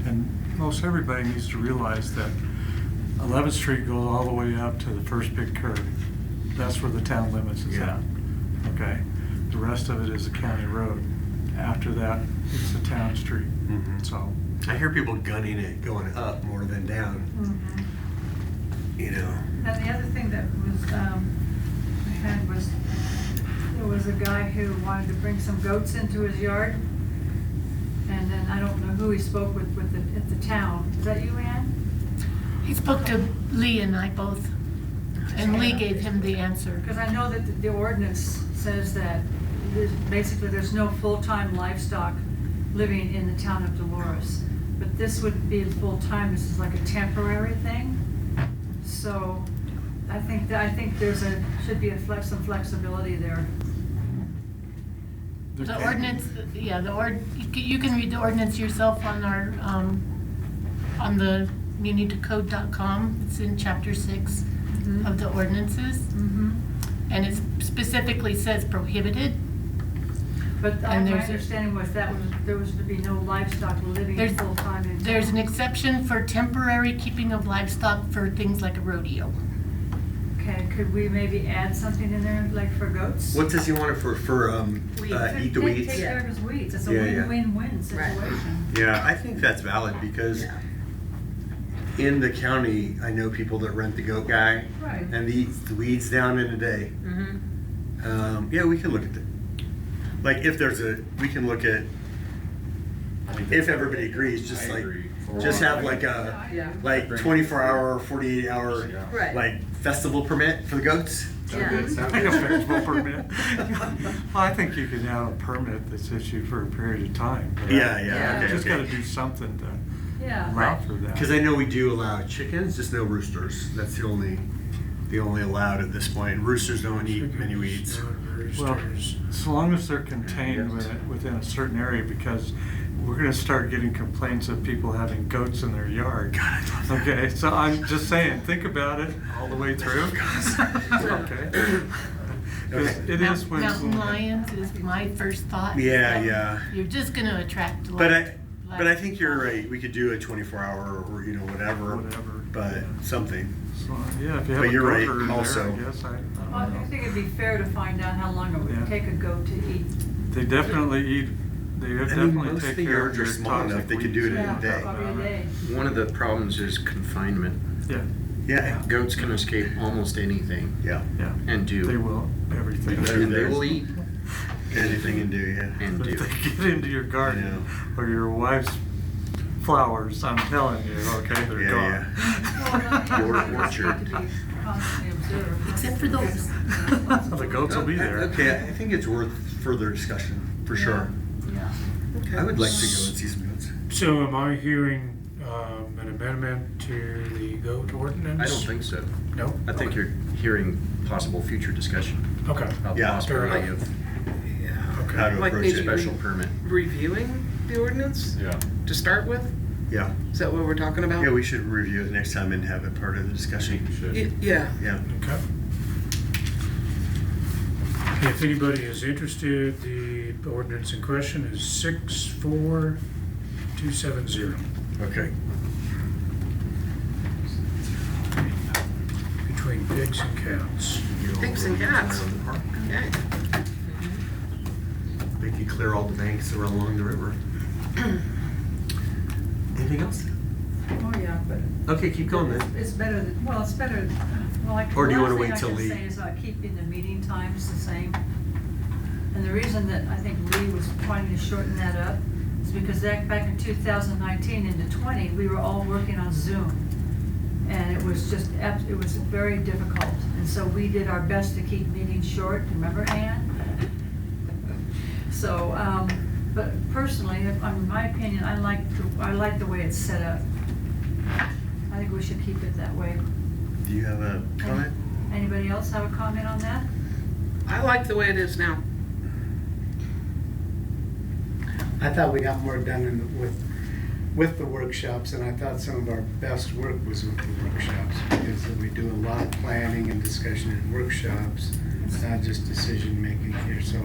And most everybody needs to realize that 11th Street goes all the way up to the first big curve. That's where the town limits is at. Okay? The rest of it is a county road. After that, it's a town street. So I hear people gunning it going up more than down. You know. And the other thing that was, I had was, there was a guy who wanted to bring some goats into his yard. And then I don't know who he spoke with at the town. Is that you, Ann? He spoke to Lee and I both, and Lee gave him the answer. Because I know that the ordinance says that there's no full-time livestock living in the town of Dolores. But this would be full-time, this is like a temporary thing. So I think should be some flexibility there. The ordinance, you can read the ordinance yourself on our, on the munitocode.com. It's in chapter 6 of the ordinances. And it specifically says prohibited. But my And understanding was there was to be no livestock living full-time in town. There's an exception for temporary keeping of livestock for things like a rodeo. Okay, could we maybe add something in there, like for goats? What does he want it for eat the weeds? Take care of his weeds, it's a Yeah. win-win-win situation. Yeah, I think that's valid because in the county, I know people that rent the goat guy Right. and eats the weeds down in a day. Yeah, we can look at that. Like we can look at, if everybody agrees, just have like a, like 24-hour, 48-hour, Right. like festival permit for the goats. Yeah. like a festival permit. Well, I think you can have a permit that's issued for a period of time. But Yeah. You Okay, just okay. got to do something to Yeah. allow for that. Because I know we do allow chickens, just no roosters. That's the only allowed at this point. Roosters don't eat many weeds. Well, so long as they're contained within a certain area, because we're gonna start getting complaints of people having goats in their yard. God, I love that. Okay, so I'm just saying, think about it all the way through. Okay. 'Cause it is when. Mountain lions is my first thought. Yeah, yeah. You're just gonna attract. But I think you're right. We could do a 24-hour or whatever. But something. So, yeah, if you have But a you're goat right, herd in there, also. I guess I Well, don't I know. think it'd be fair to find out how long it Yeah. would take a goat to eat. They definitely eat. They definitely most take of the care of yards are your small enough, toxic they could do it weeds. in a Yeah, day. probably a day. One of the problems is confinement. Yeah, Yeah, Goats can escape almost anything yeah. yeah. and do. They will everything. And they will eat Anything and do, yeah. and But do. if they get into your I garden know. or your wife's flowers, I'm telling you, okay, they're Yeah, gone. Well, Your no, orchard. need to be constantly observed. Except for those. The goats will be there. Okay, I think it's worth further discussion, for sure. Yeah. I would like to go and see some goats. So am I hearing an amendment to the goat ordinance? I don't think so. No? I think you're hearing possible future discussion Okay. about the Yeah. possibility of How to Like approach maybe it. special permit. reviewing the ordinance Yeah. to start with? Yeah. Is that what we're talking about? Yeah, we should review it next time and have it part of the discussion. Yeah. Yeah. Okay. If anybody is interested, the ordinance in question is 64270. Okay. Between pigs and cats. Pigs and cats. Okay. They could clear all the banks around along the river. Anything else? Oh, yeah, but. Okay, keep going then. It's better, it's better, well, like. Or do you the wanna last wait thing till I Lee? can say is about keeping the meeting times the same. And the reason that I think Lee was trying to shorten that up is because back in 2019 into 20, we were all working on Zoom. And it was just, it was very difficult. And so we did our best to keep meetings short, remember, Ann? So, but personally, in my opinion, I like the way it's set up. I think we should keep it that way. Do you have a comment? Anybody else have a comment on that? I like the way it is now. I thought we got more done with the workshops, and I thought some of our best work was with the workshops, because we do a lot of planning and discussion in workshops, not just decision-making here. So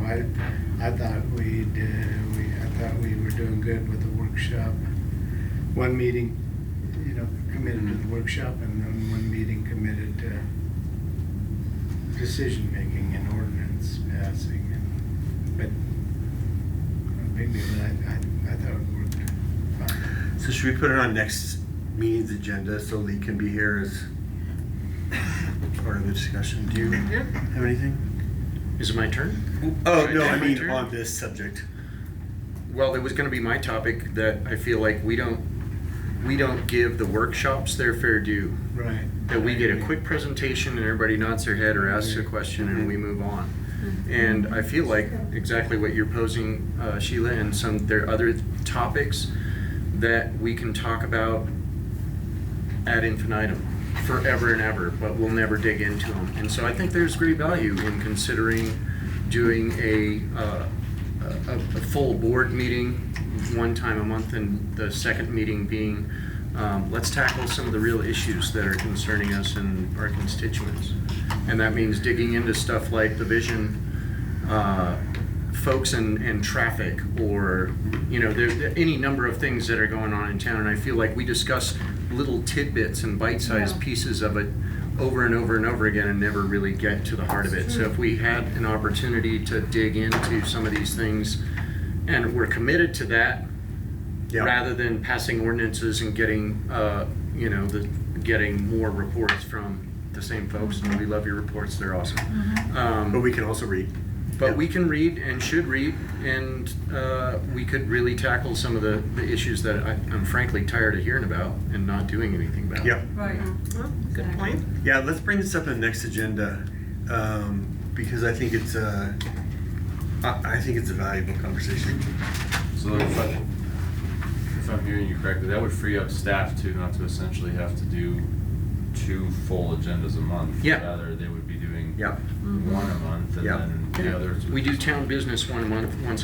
I thought we were doing good with the workshop. One meeting, committed to the workshop, and then one meeting committed to decision-making and ordinance passing. But maybe I thought it worked fine. So should we put it on next meeting's agenda so Lee can be here as part of the discussion? Do you have anything? Is it my turn? Oh, Should no, take I my mean turn? on this subject. Well, it was gonna be my topic that I feel like we don't give the workshops their fair due. Right. That we get a quick presentation and everybody nods their head or asks a question and we move on. And I feel like exactly what you're posing, Sheila, and there are other topics that we can talk about ad infinitum, forever and ever, but we'll never dig into them. And so I think there's great value in considering doing a full board meeting one time a month, and the second meeting being let's tackle some of the real issues that are concerning us and our constituents. And that means digging into stuff like the vision folks and traffic, or there any number of things that are going on in town. And I feel like we discuss little tidbits and bite-sized pieces of it over and over and over again and never really get to the heart of it. So if we had an opportunity to dig into some of these things and we're committed to that, rather than passing ordinances and getting getting more reports from the same folks. And we love your reports, they're awesome. But we can also read. But we can read and should read, and we could really tackle some of the issues that I'm frankly tired of hearing about and not doing anything about. Yeah. Right. Well, good point. Yeah, let's bring this up in the next agenda, because I think it's a valuable conversation. So if I'm hearing you correctly, that would free up staff too, not to essentially have to do 2 full agendas a month. Yeah. Rather, they would be doing Yep. 1 a month, and Yep. then the others. We do town business once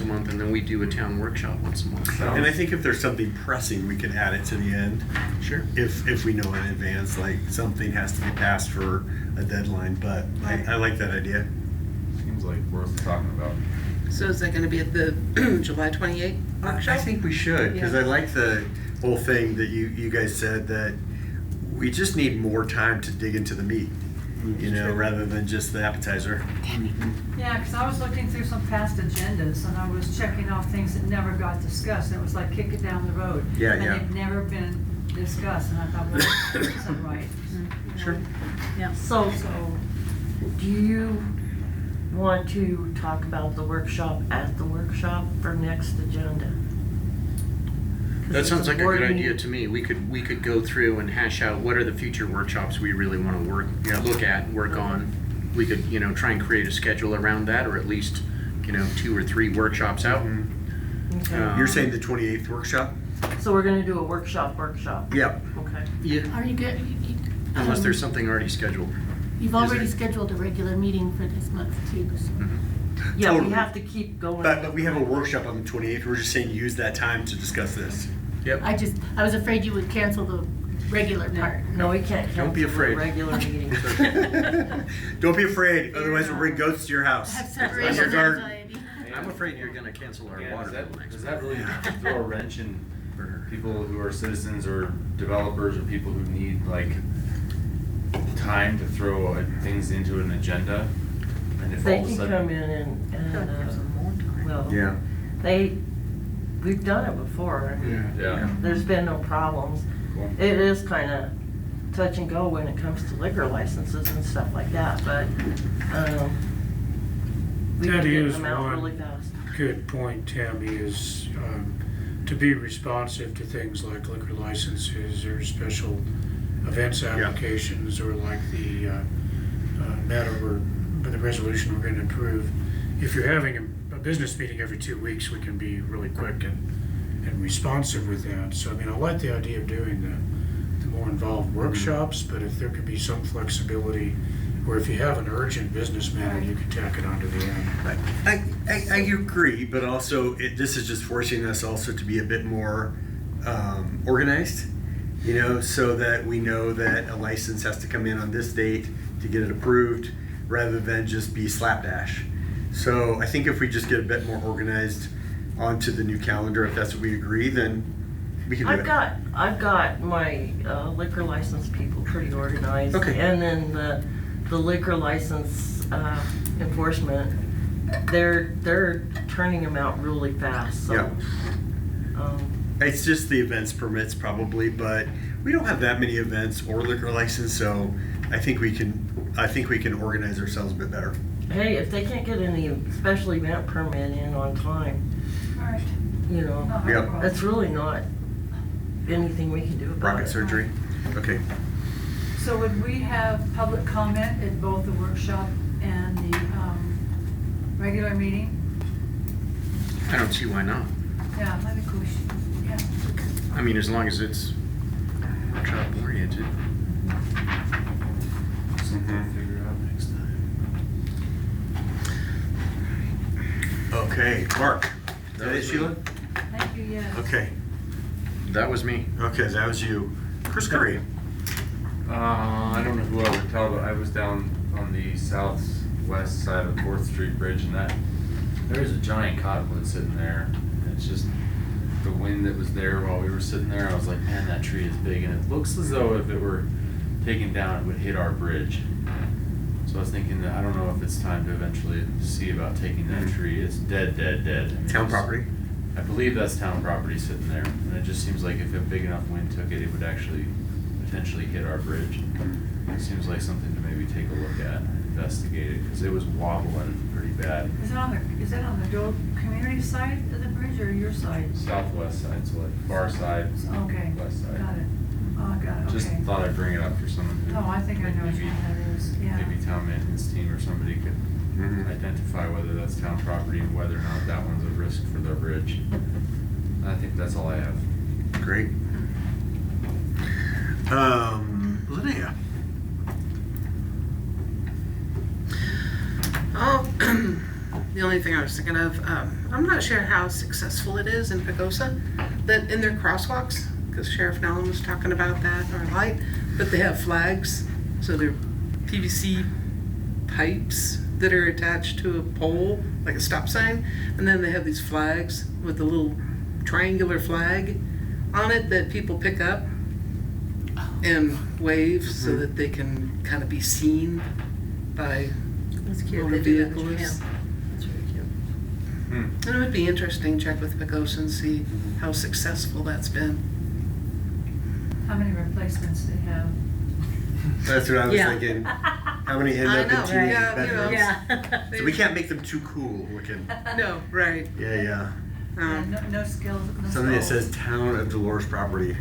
a month, and then we do a town workshop once a month. And I think if there's something pressing, we can add it to the end. Sure. If we know in advance, like something has to be passed for a deadline, but I like that idea. Seems like worth talking about. So is that gonna be at the July 28th workshop? I think we should, because I like the whole thing that you guys said, that we just need more time to dig into the meat, you know, rather than just the appetizer. Yeah, because I was looking through some past agendas and I was checking off things that never got discussed. It was like kick it down the road. Yeah, And yeah. they've never been discussed, and I thought, well, this isn't right. Sure. Yeah. So, So, do you want to talk about the workshop at the workshop for next agenda? 'Cause That it's sounds like a board good idea meeting. to me. We could go through and hash out what are the future workshops we really want to look at, work on. We could, try and create a schedule around that, or at least, 2 or 3 workshops out. Okay. You're saying the 28th workshop? So we're gonna do a workshop. Yep. Okay. Yeah, Are you good? unless there's something already scheduled. You've already scheduled a regular meeting for this month too, so. Yeah, Totally. we have to keep going. But we have a workshop on the 28th. We're just saying use that time to discuss this. Yep. I was afraid you would cancel the regular part. No, we can't Don't be cancel the afraid. regular meeting. Don't be afraid, otherwise we'll bring goats to your house. I have On separation your garden. anxiety. I'm afraid you're gonna cancel our Yeah, water bill next does week. that really throw a wrench in people who are citizens or developers or people who need like time to throw things into an agenda? And if They all of a can sudden, come in and well, Yeah. we've done it before. I mean, yeah, there's been no problems. Cool. It is kind of touch and go when it comes to liquor licenses and stuff like that, but, we That can get is them out one really fast. good point, Tammy, is to be responsive to things like liquor licenses or special events applications, or like the matter or the resolution we're going to approve. If you're having a business meeting every 2 weeks, we can be really quick and responsive with that. So, I mean, I like the idea of doing the more involved workshops, but if there could be some flexibility, or if you have an urgent business matter, you can tack it onto the end. I agree, but also this is just forcing us also to be a bit more organized, so that we know that a license has to come in on this date to get it approved, rather than just be slapdash. So I think if we just get a bit more organized onto the new calendar, if that's what we agree, then we can do it. I've got my liquor license people pretty organized. Okay. And then the liquor license enforcement, they're turning them out really fast, so. Yeah. um, It's just the events permits probably, but we don't have that many events or liquor license, so I think we can organize ourselves a bit better. Hey, if they can't get any special event permit in on time, all right. Not my Yep. problem. that's really not anything we can do about it. Rocket surgery. Okay. So would we have public comment at both the workshop and the regular meeting? I don't see why not. Yeah, that'd be cool. Yeah. I mean, as long as it's workshop oriented. something to figure out next time. Okay, Mark. Is that it, was me. Sheila? Thank you, yes. Okay. That was me. Okay, that was you. Chris Curry. I don't know who I would tell, but I was down on the southwest side of 4th Street Bridge, and there's a giant cottonwood sitting there. And it's just the wind that was there while we were sitting there. I was like, man, that tree is big, and it looks as though if it were taken down, it would hit our bridge. So I was thinking that I don't know if it's time to eventually see about taking that tree. It's dead. Town property. I believe that's town property sitting there, and it just seems like if a big enough wind took it, it would actually potentially hit our bridge. It seems like something to maybe take a look at, investigate it, because it was wobbling pretty bad. Is it on the Dole community side of the bridge or your side? Southwest side, so like far side, Okay, west side. got it. Oh, got it, Just okay. thought I'd bring it up for someone who. Oh, I think I know which maybe- one that is, yeah. Maybe town maintenance team or somebody could identify whether that's town property and whether or not that one's a risk for their bridge. I think that's all I have. Great. Linnea. Oh, the only thing I was thinking of, I'm not sure how successful it is in Pagosa, that in their crosswalks, because Sheriff Nellen was talking about that, or light, but they have flags, so they're PVC pipes that are attached to a pole, like a stop sign, and then they have these flags with a little triangular flag on it that people pick up and wave so that they can kind of be seen by That's cute. motor They do that in vehicles. Japan. That's really cute. And it would be interesting, check with Pagosa and see how successful that's been. How many replacements they have? That's what I was Yeah. thinking. How many end I up know, in teenage yeah, you know. bedrooms? Yeah. So we can't make them too cool looking. No, right. Yeah, yeah. Yeah, no skills, no Something that skills. says Town of Dolores property.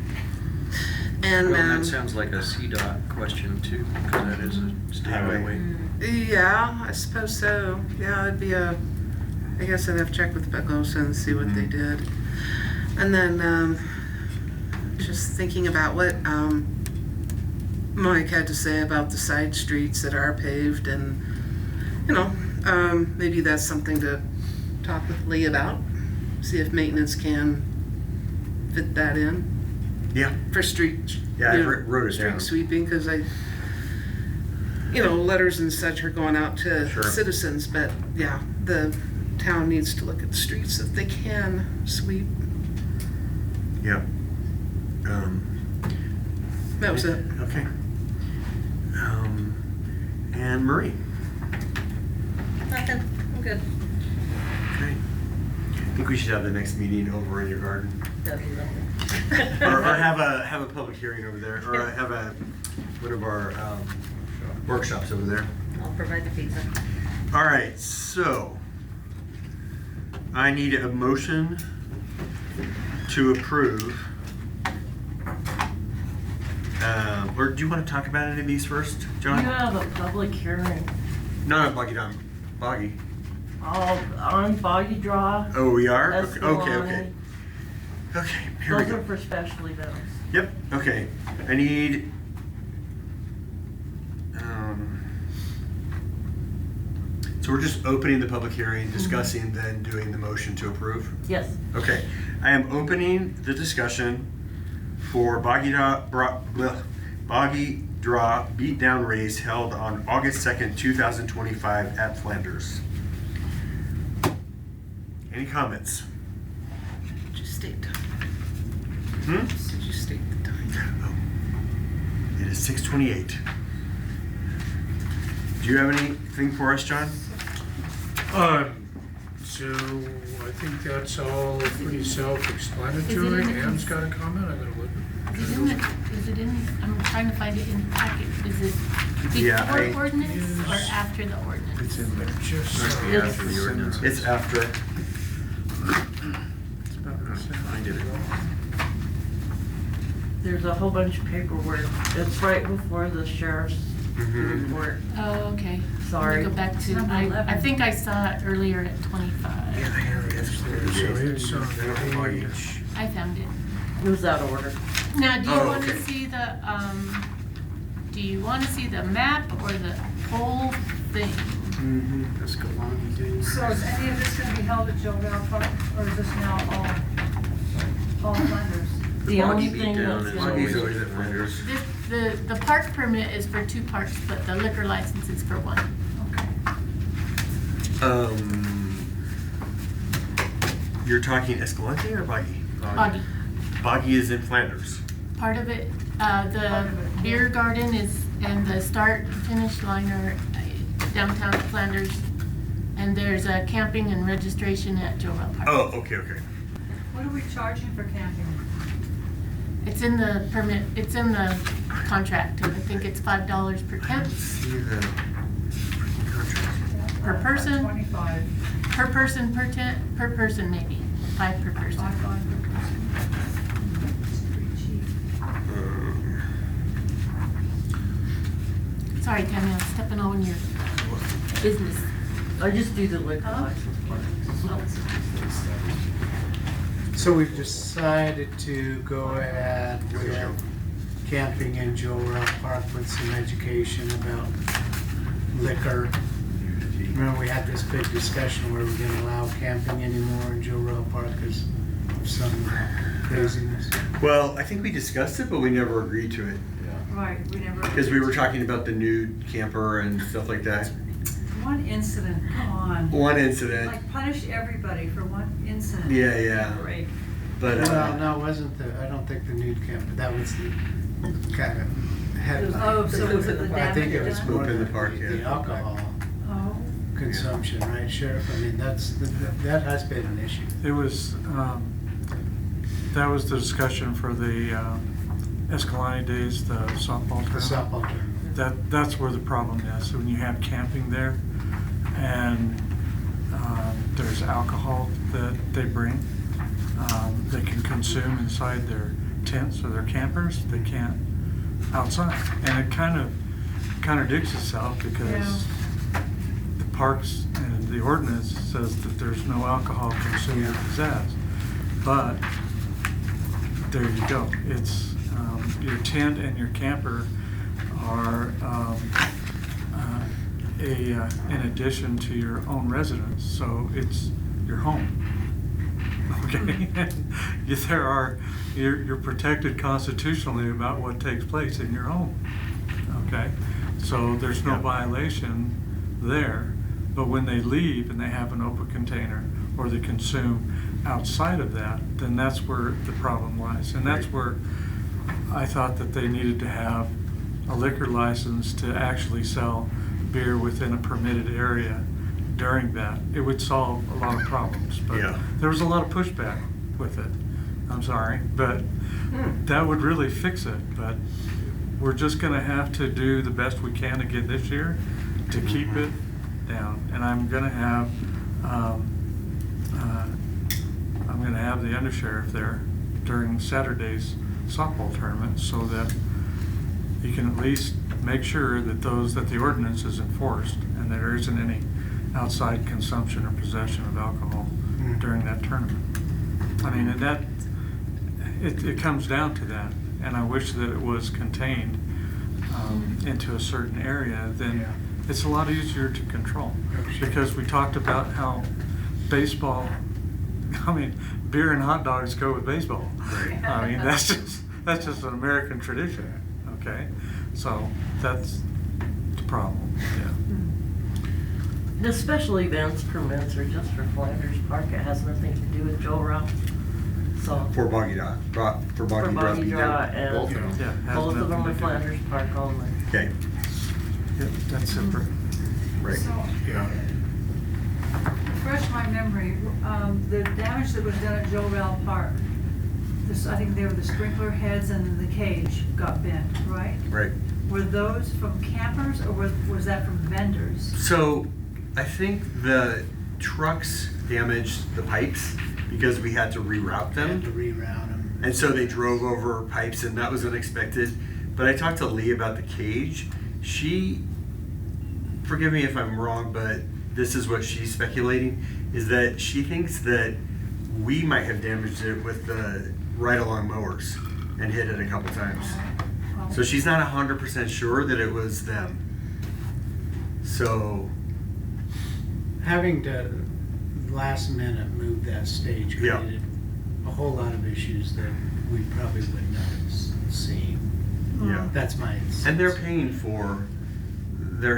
And, Well, that sounds like a CDOT question too, because that is a state highway. yeah, I suppose so. Yeah, it'd be I guess I'd have to check with Pagosa and see what they did. And then, just thinking about what, Mike had to say about the side streets that are paved and, you know, maybe that's something to talk with Lee about. See if maintenance can fit that in Yeah. for street, Yeah, you I know, wrote it street down. sweeping, because letters and such are going out to Sure. citizens, but yeah, the town needs to look at the streets that they can sweep. Yeah. That was it. Okay. And Marie. Nothing. I'm good. Okay. I think we should have the next meeting over in your garden. That'd be lovely. Or have a public hearing over there, or have one of our workshops over there. I'll provide the pizza. All right, so I need a motion to approve. Or do you want to talk about any of these first, John? You have a public hearing No, Boggy Dom. Boggy. on Boggy Draw. Oh, we are? Escalante. Okay. Okay, here we Those go. are for special events. Yep, okay. I need, so we're just opening the public hearing, discussing, then doing the motion to approve? Yes. Okay, I am opening the discussion for Boggy Draw Beatdown Race held on August 2nd, 2025 at Flanders. Any comments? Did you state time? Hmm? Did you state the time? Oh. It is 6:28. Do you have anything for us, John? So I think that's all pretty self-explanatory. Is it in the- Ann's got a comment, I'm gonna look. I'm trying to find it in the packet. Is it Yeah, before ordinance or after the ordinance? It's in there, just. Must be after the ordinance. It's after. I did it. There's a whole bunch of paperwork. It's right before the sheriff's Mhm. report. Oh, okay. Sorry. Let me go back to, Number I 11. think I saw it earlier at 25. So it's on page. I found it. It was out of order. Now, do you Oh, want to okay. see the map or the whole thing? So is any of this gonna be held at Jovel Park, or is this now all Flanders? The only Boggy thing Beatdown that's is gonna Boggy's always always at Flanders. The park permit is for 2 parks, but the liquor license is for 1. Okay. You're talking Escalante or Boggy? Boggy. Boggy is in Flanders. Part of it, the beer garden is, and the start and finish line are downtown Flanders. And there's a camping and registration at Jovel Park. Oh, okay. What are we charging for camping? It's in the permit, it's in the contract. I think it's $5 per tent, See the freaking contract. per person, 25, per person per tent, per person maybe, 5 per person. 5 per person. It's pretty cheap. Sorry, Tammy, I'm stepping on your business. I just do the liquor Huh? license part. So we've decided to go ahead with camping in Joe Ralph Park with some education about liquor. Remember, we had this big discussion where we're gonna allow camping anymore in Joe Ralph Park because of some craziness. Well, I think we discussed it, but we never agreed to it. Right, we never. Because we were talking about the nude camper and stuff like that. One incident, come on. One incident. Like punish everybody for one incident. Yeah, yeah. Great. But Well, no, it wasn't I don't think the nude camper, that was the kind of headline. Oh, so was it the I think it was damage more Poop in the the park, yeah. the alcohol Oh, consumption, right, Sheriff? I mean, that has been an issue. It was, that was the discussion for the Escalante days, the softball The tournament. softball tournament. That's where the problem is. When you have camping there and there's alcohol that they bring, they can consume inside their tents or their campers. They can't outside. And it kind of contradicts itself because the parks and the ordinance says that there's no alcohol consumed or possessed. But there you go. It's your tent and your camper are in addition to your own residence, so it's your home. Okay, you're protected constitutionally about what takes place in your home. Okay, so there's no violation there, but when they leave and they have an open container or they consume outside of that, then that's where the problem lies, and that's where I thought that they needed to have a liquor license to actually sell beer within a permitted area during that. It would solve a lot of problems, but Yeah. there was a lot of pushback with it. I'm sorry, but that would really fix it. But we're just gonna have to do the best we can again this year to keep it down. And I'm gonna have the undersheriff there during Saturday's softball tournament so that you can at least make sure that the ordinance is enforced and that there isn't any outside consumption or possession of alcohol during that tournament. I mean, and it comes down to that, and I wish that it was contained into a certain area. Then it's a lot easier to control, because we talked about how baseball, I mean, beer and hot dogs go with baseball. Right. I mean, that's just an American tradition, okay? So that's the problem, yeah. The special events permits are just for Flanders Park. It has nothing to do with Joe Ralph. So for Boggy Draw, for Boggy Draw. Boggy Draw and Both of them. Yeah, has both of them nothing are to do. Flanders Park only. Okay, Yep, that's separate. right. so, Yeah. refresh my memory, the damage that was done at Joe Ralph Park, I think they were the sprinkler heads and the cage got bent, right? Right. Were those from campers or was that from vendors? So I think the trucks damaged the pipes because we had to reroute Had them. to reroute them. And so they drove over pipes, and that was unexpected. But I talked to Lee about the cage. She, forgive me if I'm wrong, but this is what she's speculating, is that she thinks that we might have damaged it with the ride-along mowers and hit it a couple times. So she's not 100% sure that it was them. So, Having to last minute move that stage Yeah. created a whole lot of issues that we probably would not have seen. yeah. That's my sense. And they're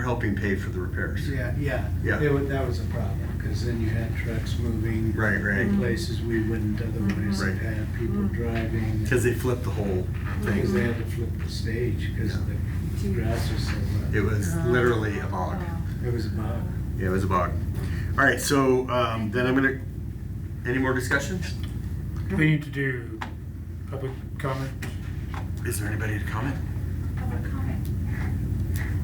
helping pay for the repairs. Yeah, yeah. Yeah. That was a problem, because then you had trucks moving. Right, right. In places we wouldn't otherwise have Right. had, people driving. Because they flipped the whole Because they thing. had to flip the stage, because the grass was so wet. It was literally a bog. It was a bug. Yeah, it was a bog. All right, so then I'm gonna, any more discussion? We need to do public comment. Is there anybody to comment? Public comment.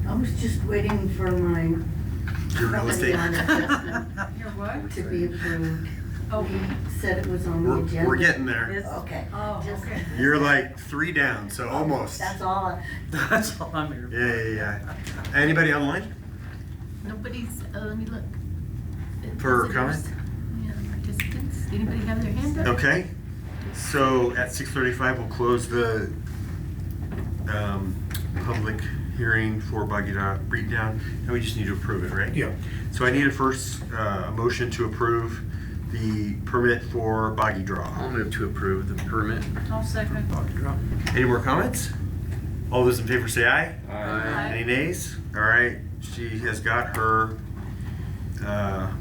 I was just waiting for my Your real property estate? line adjustment Your what? to be approved. Oh. He said it was on the agenda. We're getting there. Okay. Oh, Just- okay. You're like 3 down, so almost. That's all. That's all I'm here for. Yeah. Anybody online? Nobody's, let me look. For Visitors. comment? Yeah, participants. Anybody have their hand up? Okay. So at 6:35, we'll close the public hearing for Boggy Breakdown, and we just need to approve it, right? Yeah. So I need a motion to approve the permit for Boggy Draw. I'll move to approve the permit. I'll second. Any more comments? All those in favor say aye. Aye. Any nays? All right, she has got her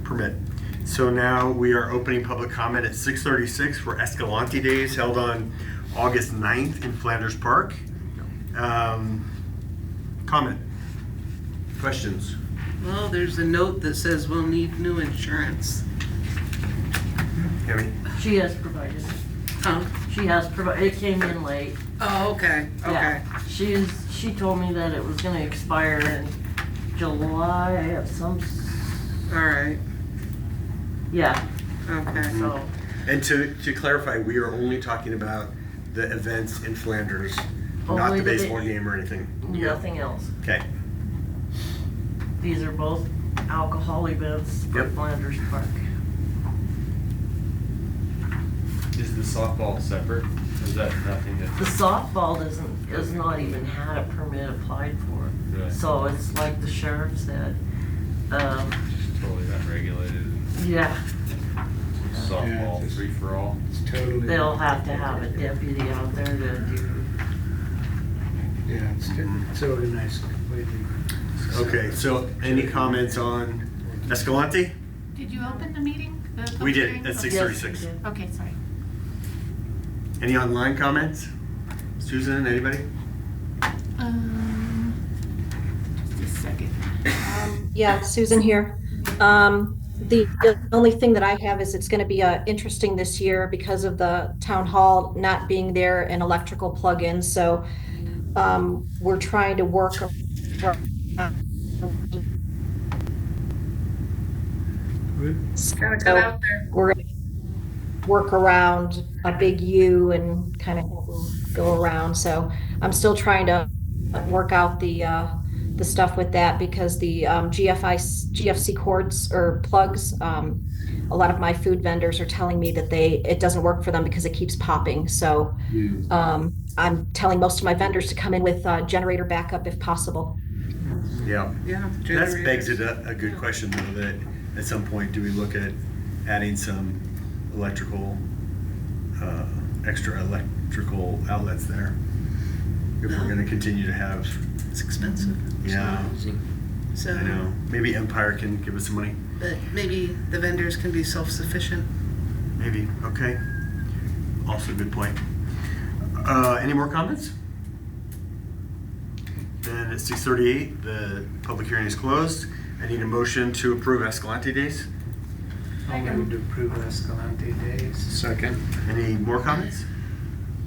permit. So now we are opening public comment at 6:36 for Escalante Days held on August 9th in Flanders Park. Comment? Questions? Well, there's a note that says we'll need new insurance. Tammy? She has provided it. Huh? She has provided, it came in late. Oh, okay, okay. Yeah. She told me that it was gonna expire in July of some, All right, yeah, okay. so, And to clarify, we are only talking about the events in Flanders, not Only the the baseball ba- game or anything. nothing else. Okay. These are both alcohol events for Yep. Flanders Park. Is the softball separate? Is that nothing that? The softball does not even had a permit applied for. Really? So it's like the sheriff said, Totally unregulated. yeah, Softball, just- free for all. It's totally. they'll have to have a deputy out there to do. Yeah, it's organized completely. Okay, so any comments on Escalante? Did you open the meeting? The We public did, hearing? at Okay. 6:36. Yes, we did. Okay, sorry. Any online comments? Susan, anybody? Just a second. Yeah, Susan here. The only thing that I have is it's going to be interesting this year because of the town hall not being there and electrical plug-ins. So we're trying to work Gotta cut out there. we're going to work around a big U and kind of go around. So I'm still trying to work out the stuff with that because the GFC cords or plugs, a lot of my food vendors are telling me that it doesn't work for them because it keeps popping. So I'm telling most of my vendors to come in with generator backup if possible. Yeah. Yeah. That begs generators. a good question though, that at some point, do we look at adding some electrical, extra electrical outlets there? If we're gonna continue to have, It's expensive. yeah, So, I know, maybe Empire can give us some money, but maybe the vendors can be self-sufficient. maybe, okay. Also a good point. Any more comments? Then at 6:38, the public hearing is closed. I need a motion to approve Escalante Days. I'll move to approve Escalante Days. Second. Any more comments?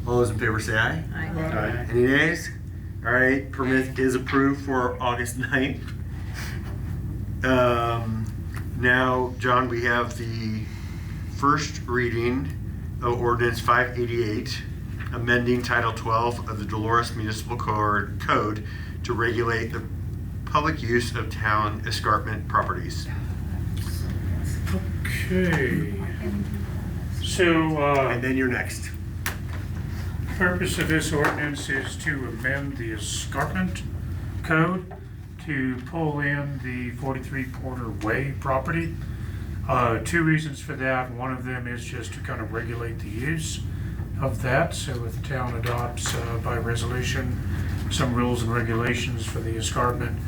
All those in favor say aye. Aye. Any nays? All right, permit is approved for August 9th. Now, John, we have the first reading of ordinance 588, amending Title 12 of the Dolores Municipal Code to regulate the public use of town escarpment properties. Okay. So, And then you're next. purpose of this ordinance is to amend the escarpment code to pull in the 43 Porter Way property. Two reasons for that. One of them is just to kind of regulate the use of that. So if the town adopts by resolution some rules and regulations for the escarpment,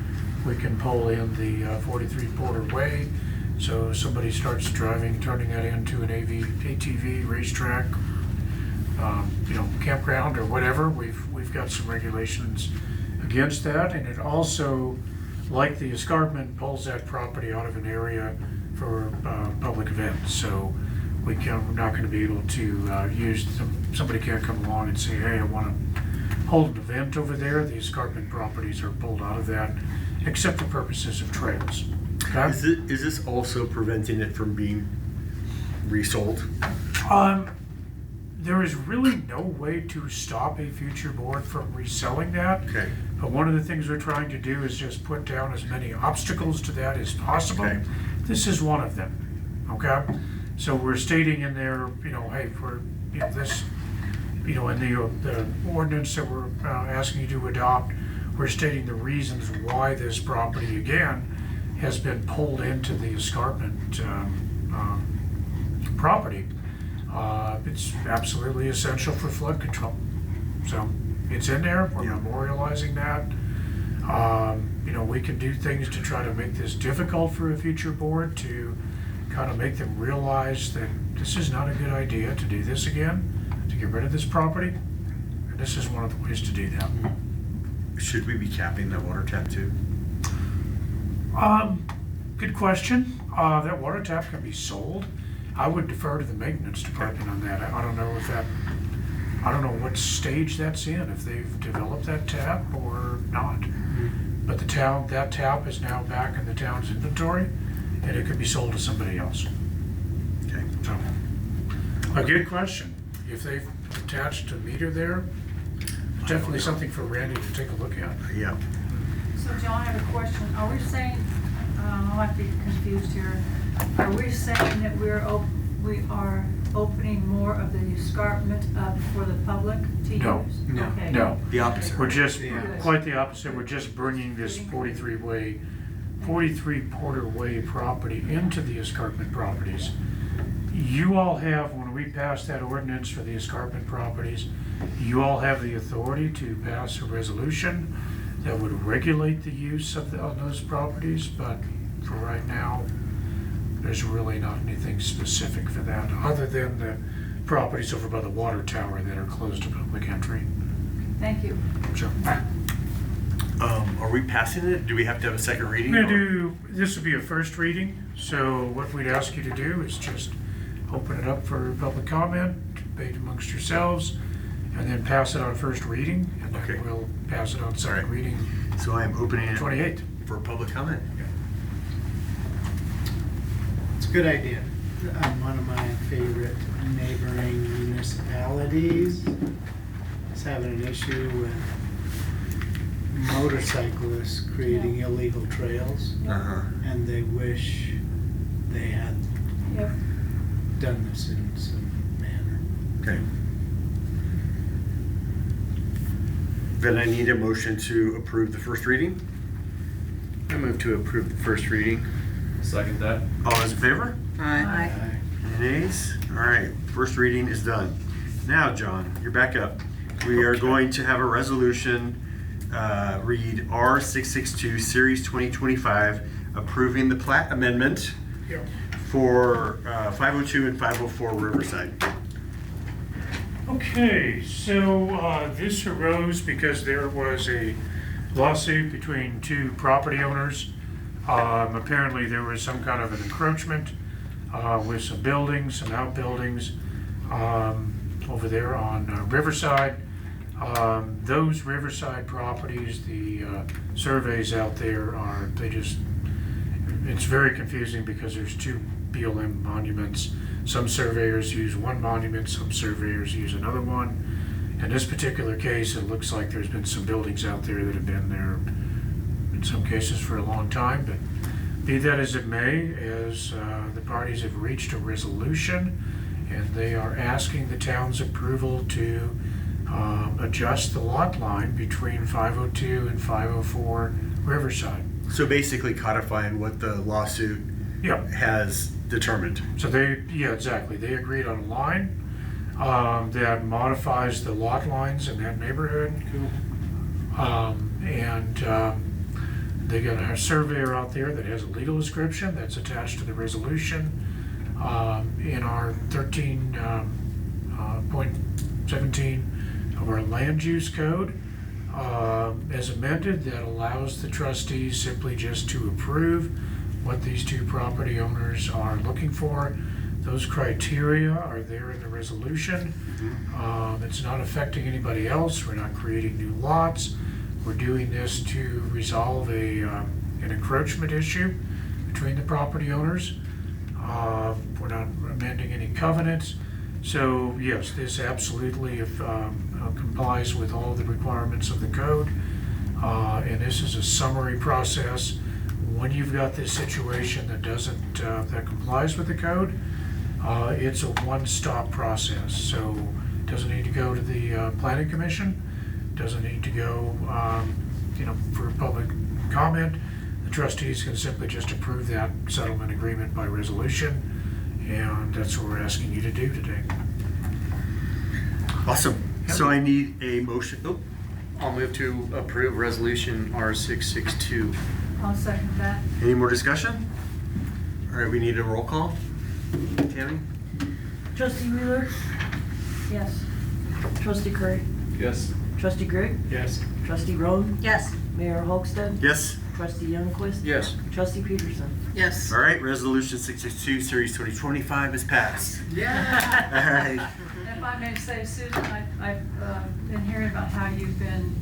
we can pull in the 43 Porter Way. So if somebody starts driving, turning that into an ATV racetrack, campground or whatever, we've got some regulations against that. And it also, like the escarpment, pulls that property out of an area for public events. So we're not going to be able to use them. Somebody can't come along and say, hey, I want to hold an event over there. The escarpment properties are pulled out of that, except for purposes of trails. Okay? Is this also preventing it from being resold? There is really no way to stop a future board from reselling that. Okay. But one of the things we're trying to do is just put down as many obstacles to that as possible. Okay. This is one of them, okay? So we're stating in there, hey, this, in the ordinance that we're asking you to adopt, we're stating the reasons why this property, again, has been pulled into the escarpment property. It's absolutely essential for flood control. So it's in there, we're memorializing that. We can do things to try to make this difficult for a future board, to kind of make them realize that this is not a good idea to do this again, to get rid of this property. And this is one of the ways to do that. Should we be capping the water tap too? Good question. That water tap can be sold. I would defer to the maintenance department on that. I don't know what stage that's in, if they've developed that tap or not. But that tap is now back in the town's inventory, and it could be sold to somebody else. Okay. So, a good question. If they've attached a meter there, it's definitely something for Randy to take a look at. Yeah. So John, I have a question. Are we saying, I might be confused here, are we saying that we are opening more of the escarpment up for the public to use? No. Okay. No. The opposite. We're just, Yeah. quite the opposite, we're just bringing this 43 Porter Way property into the escarpment properties. You all have, when we pass that ordinance for the escarpment properties, you all have the authority to pass a resolution that would regulate the use of those properties, but for right now, there's really not anything specific for that, other than the properties over by the water tower that are closed to public entry. Thank you. So, Are we passing it? Do we have to have a second reading? we're gonna do, this would be a first reading, so what we'd ask you to do is just open it up for public comment, debate amongst yourselves, and then pass it on first reading, and Okay. then we'll pass it on second Alright. reading, So I am opening it 28th. for public comment. It's a good idea. One of my favorite neighboring municipalities is having an issue with motorcyclists creating illegal trails, Uh-huh. and they wish they had Yep. done this in some manner. Okay. Then I need a motion to approve the first reading. I move to approve the first reading. Second that. All those in favor? Aye. Any nays? All right, first reading is done. Now, John, you're back up. We are going to have a resolution, read R662, Series 2025, approving the plat amendment Yep. for 502 and 504 Riverside. Okay, so this arose because there was a lawsuit between two property owners. Apparently there was some kind of an encroachment with some buildings, some outbuildings over there on Riverside. Those Riverside properties, the surveys out there it's very confusing because there's two BLM monuments. Some surveyors use one monument, some surveyors use another one. In this particular case, it looks like there's been some buildings out there that have been there in some cases for a long time, but be that as it may, as the parties have reached a resolution, and they are asking the town's approval to adjust the lot line between 502 and 504 Riverside. So basically codifying what the lawsuit Yeah. has determined. So exactly. They agreed on a line that modifies the lot lines in that neighborhood. They got a surveyor out there that has a legal description that's attached to the resolution. In our 13.17 of our land use code, as amended, that allows the trustees simply just to approve what these two property owners are looking for. Those criteria are there in the resolution. It's not affecting anybody else. We're not creating new lots. We're doing this to resolve an encroachment issue between the property owners. We're not amending any covenants. So yes, this absolutely complies with all the requirements of the code. And this is a summary process. When you've got this situation that complies with the code, It's a one-stop process, so doesn't need to go to the planning commission, doesn't need to go, for public comment. The trustees can simply just approve that settlement agreement by resolution, and that's what we're asking you to do today. Awesome. So I need a motion. Oh, I'll move to approve resolution R662. I'll second that. any more discussion? All right, we need a roll call. Tammy? Trustee Wheeler, Yes. trustee Curry, Yes. trustee Greg, Yes. trustee Roan, Yes. Mayor Holstead, Yes. trustee Youngquist. Yes. Trustee Peterson. Yes. All right, resolution 662, series 2025 is passed. Yeah. All right. If I may say, Susan, I've been hearing about how you've been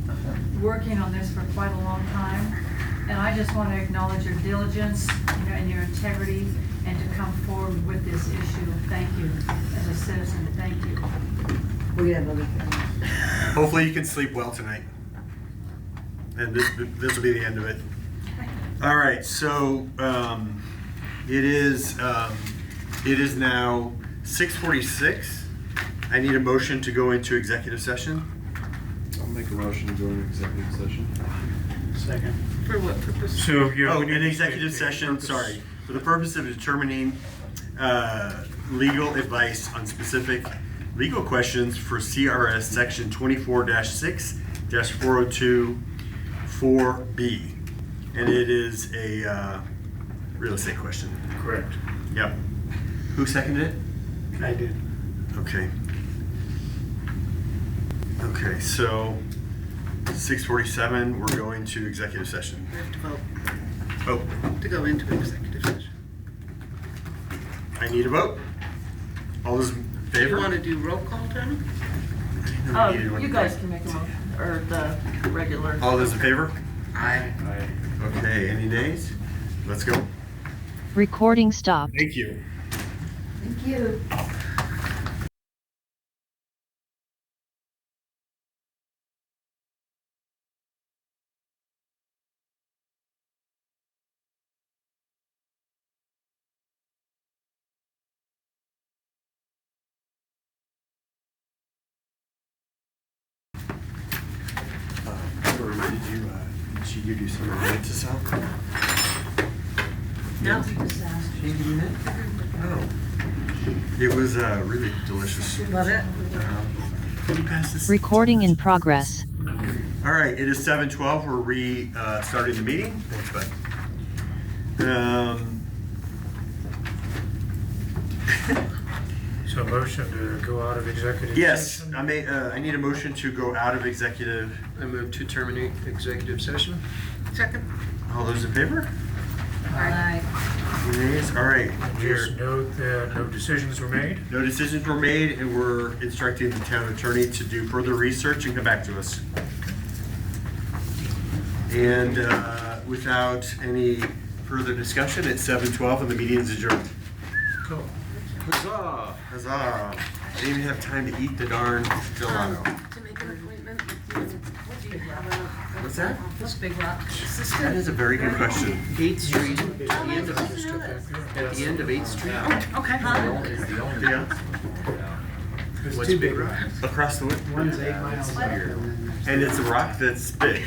working on this for quite a long time. And I just want to acknowledge your diligence, and your integrity, and to come forward with this issue. Thank you. As a citizen, thank you. We have other things. Hopefully you can sleep well tonight. And this will be the end of it. All right, so it is now 6:46. I need a motion to go into executive session. I'll make a motion to go into executive session. Second. For what purpose? So, yeah. Oh, we need an to executive state the session, purpose. sorry, for the purpose of determining legal advice on specific legal questions for CRS section 24-6-402 4B. And it is a real estate question. Correct. Yep. Who seconded it? I did. Okay. Okay, so 6:47, we're going to executive session. We have to vote Oh, to go into executive session. I need a vote. All those in Do you favor? want to do roll call, Tony? Oh, you guys can make a motion, or the regular. All those in favor? Aye. Okay, any nays? Let's go. Recording stopped. Thank you. Thank you. Or did you do some of to sell? No. She did it? Oh. It was really delicious. Love it. Can you pass this? Recording in progress. All right, it is 7:12. We're starting the meeting. Thanks, bud. So motion to go out of executive Yes, session? I need a motion to go out of executive. I move to terminate executive session. Second. All those in favor? Aye. Any nays? All right. Just note that no decisions were made. No decisions were made, and we're instructing the town attorney to do further research and come back to us. And without any further discussion, it's 7:12 and the meeting is adjourned. Cool. Huzzah! Huzzah! I didn't even have time to eat the darn gelato. To make an appointment with you. What's that? What's Big Rock? That is a very good question. 8th Street, at the end of, at the end of 8th Street. Okay. Yeah, There's What's two Big big Rock? rocks. across the way. One's 8 miles up. And it's a rock that's big.